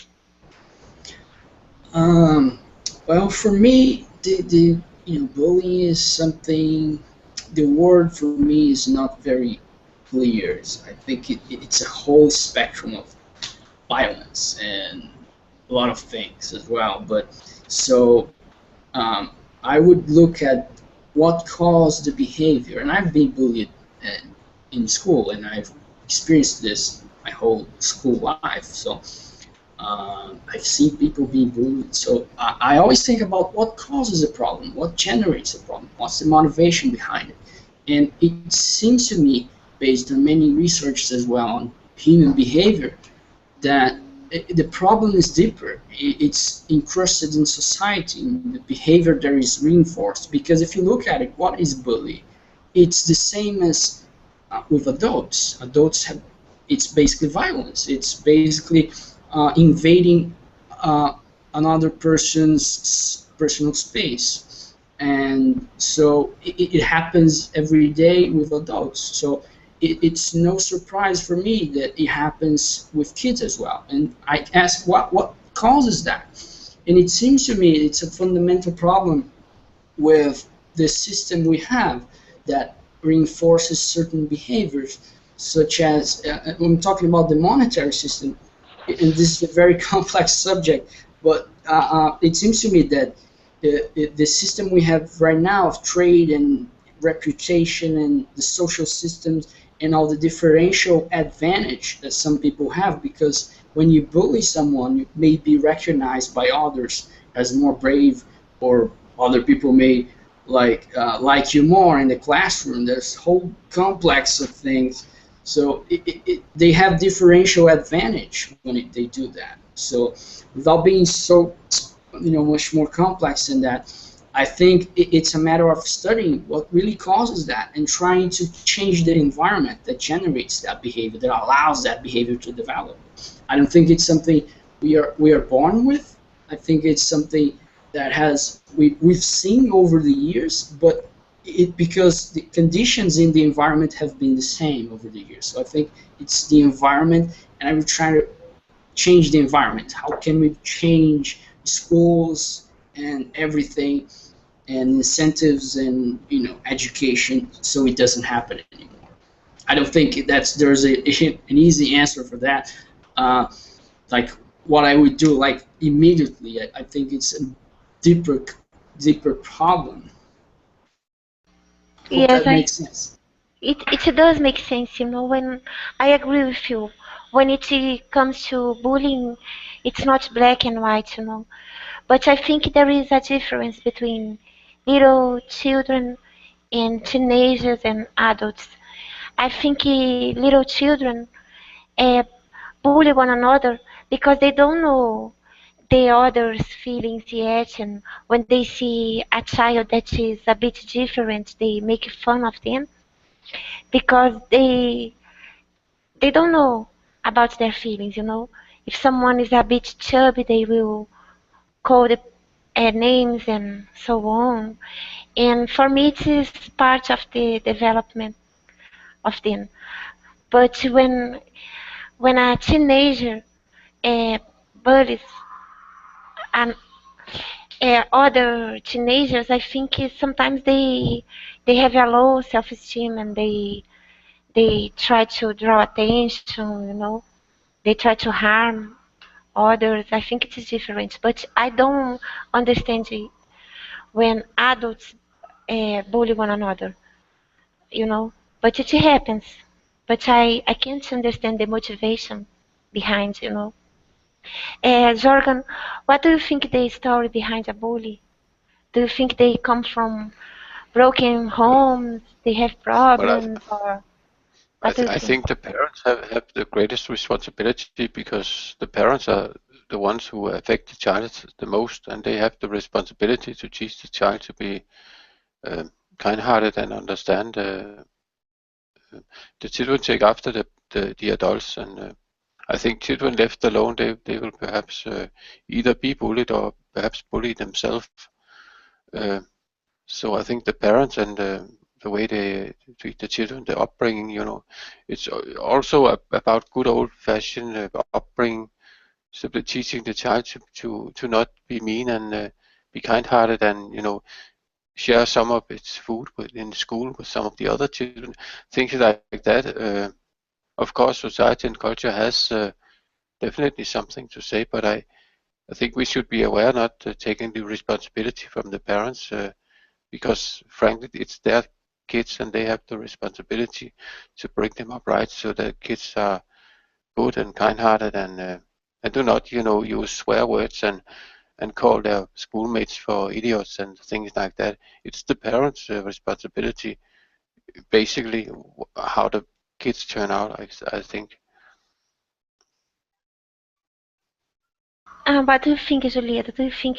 Um, well, for me, the bullying is something. The word for me is not very clear. I think it's a whole spectrum of violence and a lot of things as well. But so um, I would look at what caused the behavior, and I've been bullied uh, in school, and I've experienced this my whole school life. So I've seen people being bullied. So I always think about what causes a problem, what generates a problem, what's the motivation behind it. And it seems to me, based on many research as well on human behavior, that the problem is deeper. It's encrusted in society, in the behavior that is reinforced. Because if you look at it, what is bullying? It's the same as with adults. Adults have, it's basically violence. It's basically invading uh, another person's personal space. And so it happens every day with adults. So it's no surprise for me that it happens with kids as well. And I ask, what causes that? And it seems to me it's a fundamental problem with the system we have that reinforces certain behaviors, such as I'm talking about the monetary system, and this is a very complex subject, but it seems to me that the system we have right now of trade and reputation and the social systems and all the differential advantage that some people have, because when you bully someone, you may be recognized by others as more brave, or other people may like you more in the classroom. There's whole complex of things. So they have differential advantage when they do that. So without being so much more complex than that, I think it's a matter of studying what really causes that and trying to change the environment that generates that behavior, that allows that behavior to develop. I don't think it's something we are born with. I think it's something that we've seen over the years, but because the conditions in the environment have been the same over the years. So I think it's the environment, and I would try to change the environment. How can we change schools and everything, and incentives and education, so it doesn't happen anymore? I don't think there's an easy answer for that. Uh, like what I would do like immediately. I think it's a deeper problem. Hope Yes, that makes sense. it does make sense, when I agree with you. When it comes to bullying, it's not black and white, But I think there is a difference between little children and teenagers and adults. I think little children uh, bully one another because they don't know the other's feelings yet, and when they see a child that is a bit different, they make fun of them because they don't know about their feelings. If someone is a bit chubby, they will call the names and so on. And for me, it is part of the development of them. But when a teenager bullies and other teenagers, I think sometimes they have a low self-esteem and they try to draw attention. They try to harm others. I think it is different, but I don't understand when adults bully one another. But it happens. But I can't understand the motivation behind. Jorgen, what do you think the story behind a bully? Do you think they come from broken homes, they have Well, problems, or what do you I think? think the parents have the greatest responsibility because the parents are the ones who affect the child the most, and they have the responsibility to teach the child to be kind-hearted and understand the children take after the adults, and I think children left alone, they will perhaps either be bullied or perhaps bully themselves. Uh, so I think the parents and the way they treat the children, the upbringing, it's also about good old-fashioned upbringing, simply teaching the child to not be mean and be kind-hearted, and share some of its food in school with some of the other children, things like that. Of course, society and culture has definitely something to say, but I think we should be aware not taking the responsibility from the parents, because frankly, it's their kids and they have the responsibility to bring them up right so that kids are good and kind-hearted and do not, use swear words and call their schoolmates for idiots and things like that. It's the parents' responsibility, basically, how the kids turn out, I think. What do you think, Julieta? Do you think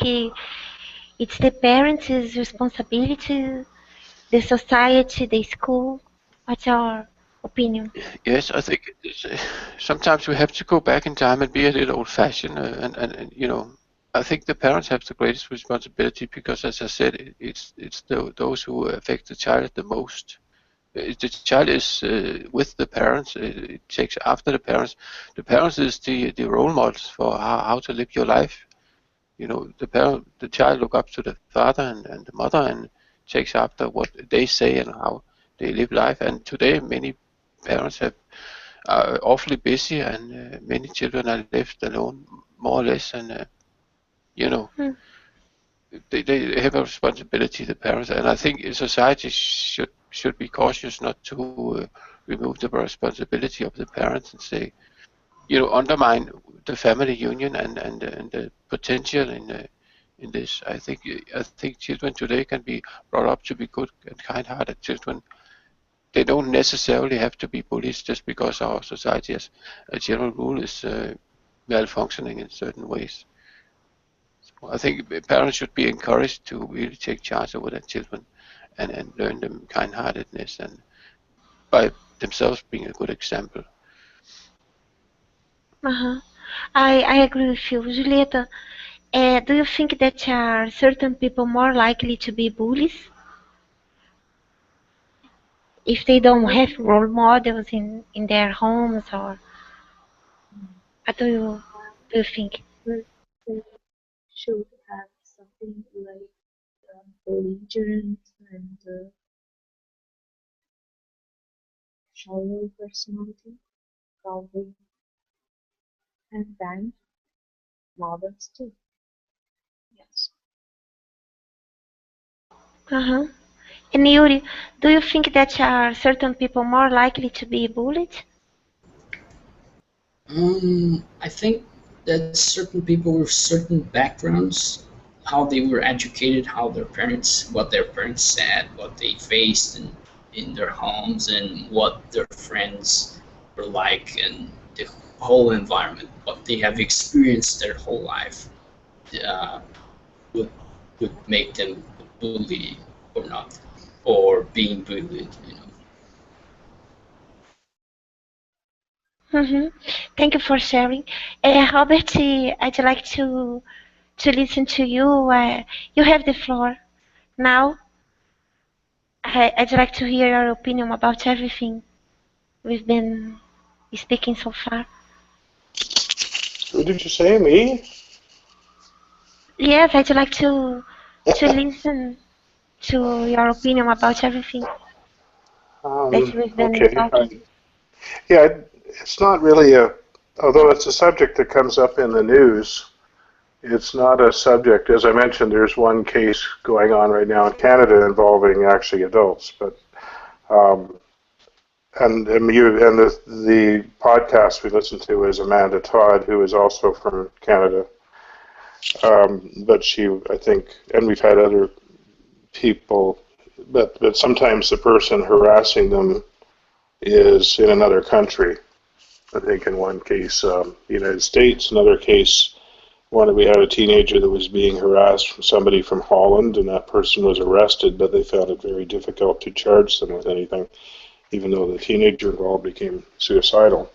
it's the parents' responsibility, the society, the school? What's your opinion? Yes, I think sometimes we have to go back in time and be a little old-fashioned, and I think the parents have the greatest responsibility because, as I said, it's those who affect the child the most. The child is with the parents. It takes after the parents. The parents is the role models for how to live your life. The child look up to the father and the mother and takes after what they say and how they live life. And today, many parents are awfully busy, and many children are left alone, more or less. And you know, Hmm. they have a responsibility, the parents. And I think society should be cautious not to remove the responsibility of the parents and say, undermine the family union and the potential in this. I think children today can be brought up to be good and kind-hearted children. They don't necessarily have to be bullies just because our society as a general rule is malfunctioning in certain ways. So I think parents should be encouraged to really take charge over their children and learn them kind-heartedness and by themselves being a good example. Uh-huh. I agree with you, Julieta. Do you think that are certain people more likely to be bullies if they don't I have think role models in their homes, or what do you think? they should have something like belligerent and shallow personality, probably, and then models too. Yes. Uh-huh. And Yuri, do you think that are certain people more likely to be bullied? I think that certain people with certain backgrounds, how they were educated, how their parents, what their parents said, what they faced in their homes, and what their friends were like, and the whole environment, what they have experienced their whole life, uh, would would make them bully or not, or being bullied. Mm-hmm. Thank you for sharing. Robert, I'd like to listen to you. You have the floor now. I'd like to hear your opinion about everything we've been speaking so far. Who did you say? Me? Yes, I'd like to listen to your opinion about everything that we've been Okay. talking. Yeah, it's not really although it's a subject that comes up in the news, it's not a subject. As I mentioned, there's one case going on right now in Canada involving actually adults, but um, the podcast we listened to is Amanda Todd, who is also from Canada. But she, I think, and we've had other people, but sometimes the person harassing them is in another country. I think in one case, the United States. Another case, we had a teenager that was being harassed from somebody from Holland, and that person was arrested, but they found it very difficult to charge them with anything, even though the teenager involved became suicidal.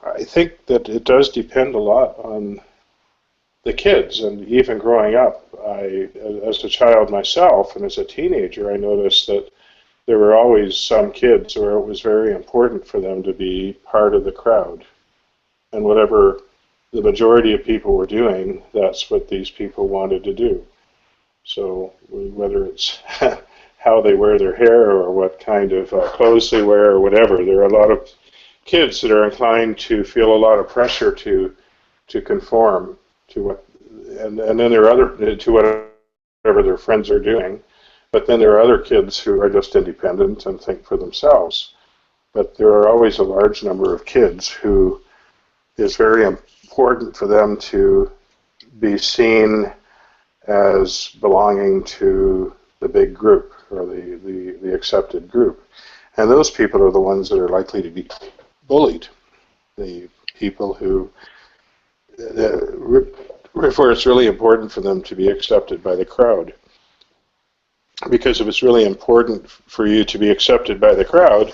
I think that it does depend a lot on the kids, and even growing up, as a child myself and as a teenager, I noticed that there were always some kids where it was very important for them to be part of the crowd. And whatever the majority of people were doing, that's what these people wanted to do. So whether it's how they wear their hair or what kind of clothes they wear or whatever, there are a lot of kids that are inclined to feel a lot of pressure to conform to what, and then there are other, to whatever their friends are doing. But then there are other kids who are just independent and think for themselves. But there are always a large number of kids who it's very important for them to be seen as belonging to the big group or the accepted group. And those people are the ones that are likely to be bullied. The people who, where it's really important for them to be accepted by the crowd. Because if it's really important for you to be accepted by the crowd,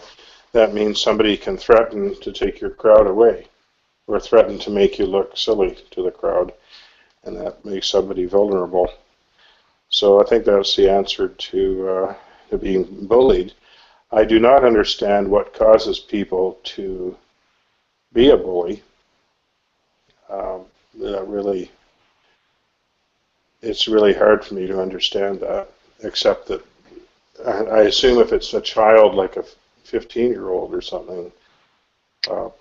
that means somebody can threaten to take your crowd away or threaten to make you look silly to the crowd, and that makes somebody vulnerable. So I think that's the answer to being bullied. I do not understand what causes people to be a bully. It's really hard for me to understand that, except that I assume if it's a child like a 15-year-old or something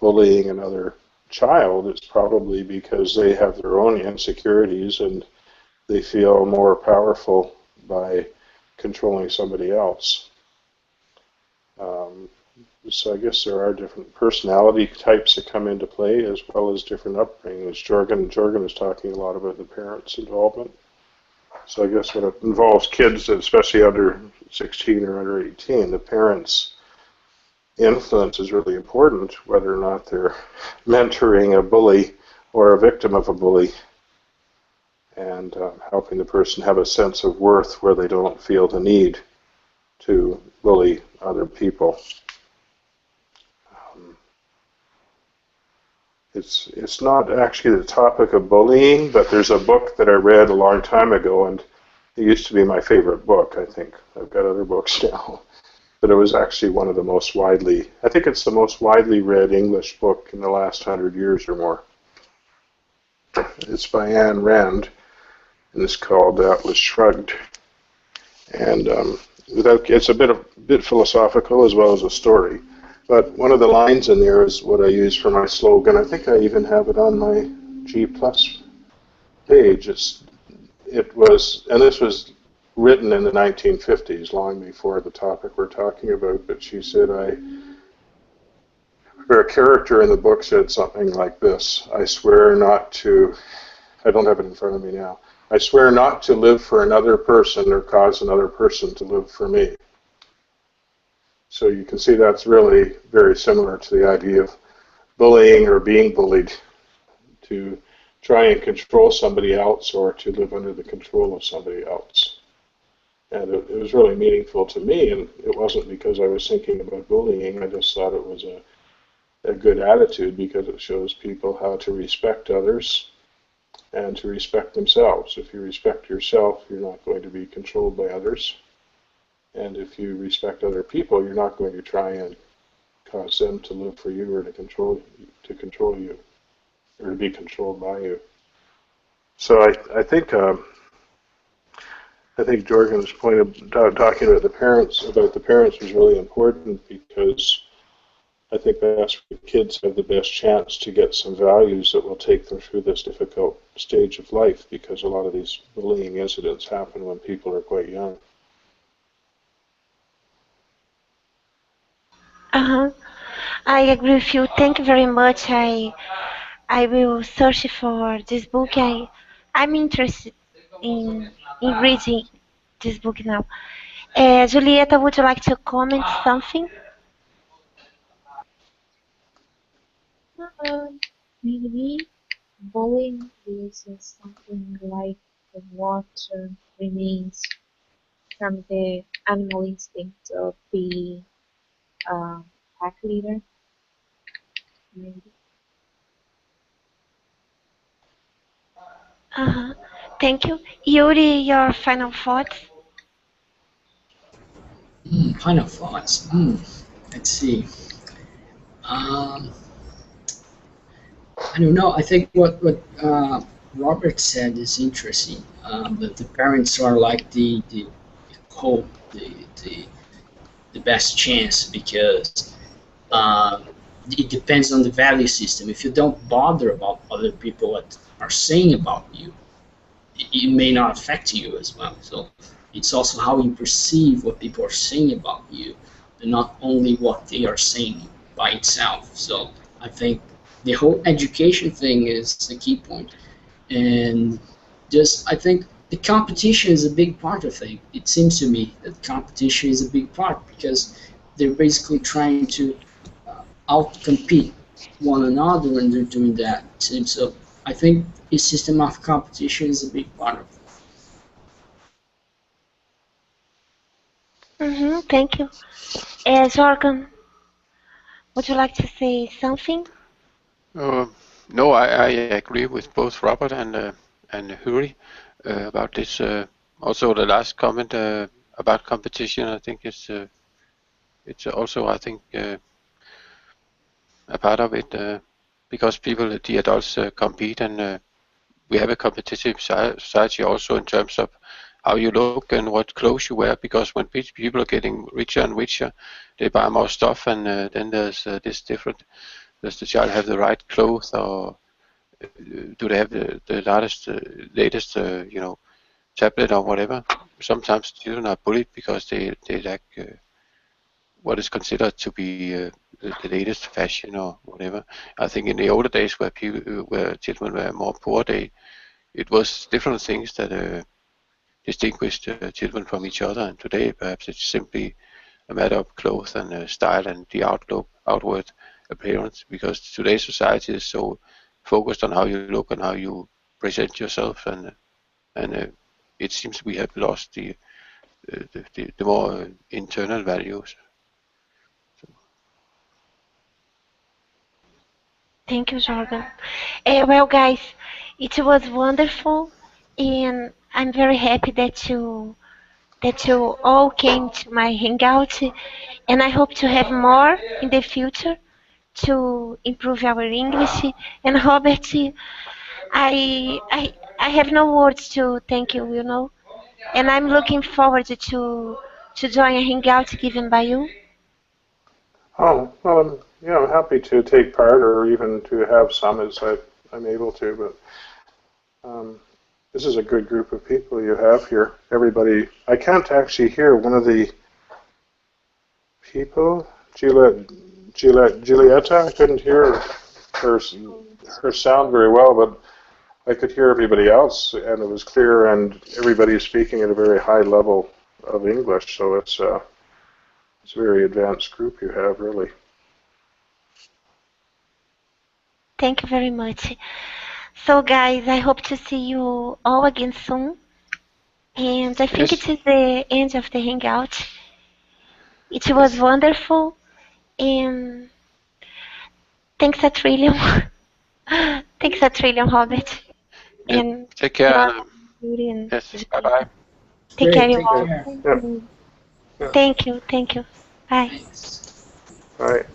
bullying another child, it's probably because they have their own insecurities and they feel more powerful by controlling somebody else. So I guess there are different personality types that come into play as well as different upbringings. Jorgen is talking a lot about the parents' involvement. So I guess when it involves kids, especially under 16 or under 18, the parents' influence is really important, whether or not they're mentoring a bully or a victim of a bully, and helping the person have a sense of worth where they don't feel the need to bully other people. It's not actually the topic of bullying, but there's a book that I read a long time ago, and it used to be my favorite book, I think. I've got other books now. But it was actually one of the most widely, I think it's the most widely read English book in the last 100 years or more. It's by Ayn Rand, and it's called Atlas Shrugged. And it's a bit philosophical as well as a story. But one of the lines in there is what I use for my slogan. I think I even have it on my G+ page. It was, and this was written in the 1950s, long before the topic we're talking about, but she said, her character in the book said something like this: I swear not to, I don't have it in front of me now, I swear not to live for another person or cause another person to live for me. So you can see that's really very similar to the idea of bullying or being bullied, to try and control somebody else or to live under the control of somebody else. And it was really meaningful to me, and it wasn't because I was thinking about bullying. I just thought it was a good attitude because it shows people how to respect others and to respect themselves. If you respect yourself, you're not going to be controlled by others. And if you respect other people, you're not going to try and cause them to live for you or to control you or to be controlled by you. So I think Jorgen's point of talking about the parents was really important, because I think that's where kids have the best chance to get some values that will take them through this difficult stage of life, because a lot of these bullying incidents happen when people are quite young. Uh-huh. I agree with you. Thank you very much. I will search for this book. I'm interested in reading this book now. Julieta, would you like to comment something? Maybe bullying is something like what remains from the animal instinct of being a pack leader, maybe. Uh-huh. Thank you. Yuri, your final thoughts? Final thoughts. Let's see. Um, I don't know. I think what Robert said is interesting. That the parents are like the hope, the the best chance because um, it depends on the value system. If you don't bother about other people what are saying about you, it may not affect you as well. So it's also how you perceive what people are saying about you, and not only what they are saying by itself. So I think the whole education thing is the key point, and just I think the competition is a big part of it. It seems to me that competition is a big part because they're basically trying to outcompete one another when they're doing that. So I think a system of competition is a big part of it. Mm-hmm. Thank you. Jorgen, would you like to say something? Uh, no, I agree with both Robert and Huri about this. Also, the last comment about competition, I think it's also I think a part of it because people, the adults, compete, and we have a competitive society also in terms of how you look and what clothes you wear. Because when people are getting richer and richer, they buy more stuff, and then there's this different. Does the child have the right clothes, or do they have latest, tablet or whatever? Sometimes children are bullied because they lack what is considered to be the latest fashion or whatever. I think in the older days where children were more poor, it was different things that distinguished children from each other. And today, perhaps it's simply a matter of clothes and style and the outward appearance, because today's society is so focused on how you look and how you present yourself, and it seems we have lost the more internal values. Thank you, Jorgen. Well, guys, it was wonderful, and I'm very happy that you all came to my hangout, and I hope to have more in the future to improve our English. And Robert, I have no words to thank you, and I'm looking forward to join a hangout given by you. Oh, well, I'm happy to take part or even to have some as I'm able to, but this is a good group of people you have here. Everybody, I can't actually hear one of the people, Giulietta. I couldn't hear her her sound very well, but I could hear everybody else, and it was clear, and everybody is speaking at a very high level of English, so it's a very advanced group you have, really. Thank you very much. So, guys, I hope to see you all again soon. And I think Yes, it is the end of the hangout. It was yes, wonderful, and thanks a trillion. Thanks a trillion, Robert. yes. And Take care, and Jordan, Yuri, and yes, bye bye. Julieta. Take care, Great, you take all. Okay. care. Thank Yep. you. Yeah. Thank you, thank you. Bye. Thanks. All right.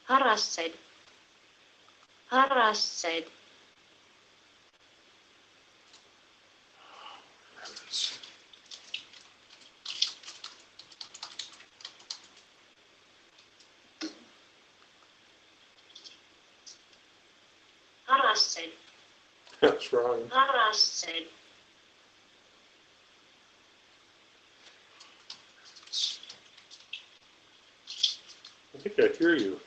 Harassed. Harassed. Harassed. That's wrong. Harassed. I think I hear you.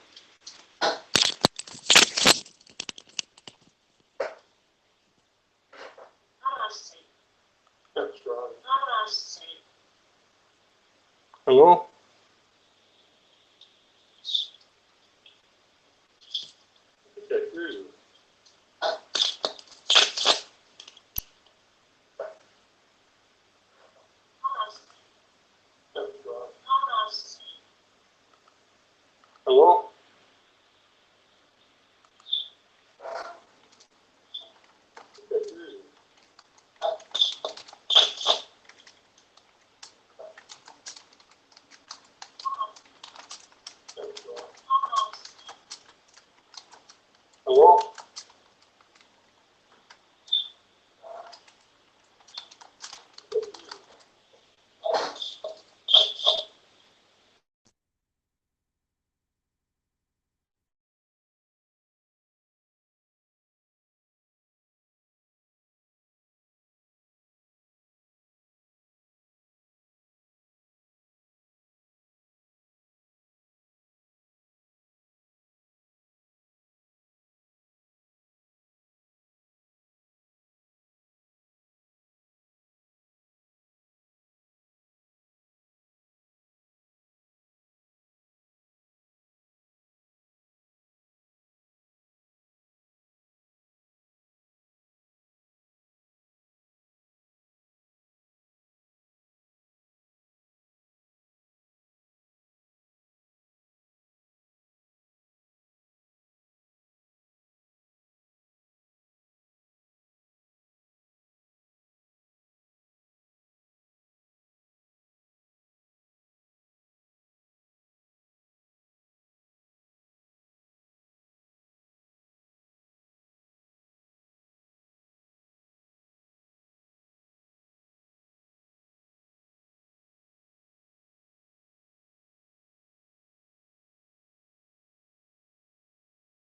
Harassed. That's wrong. Harassed. Hello? I think I hear you.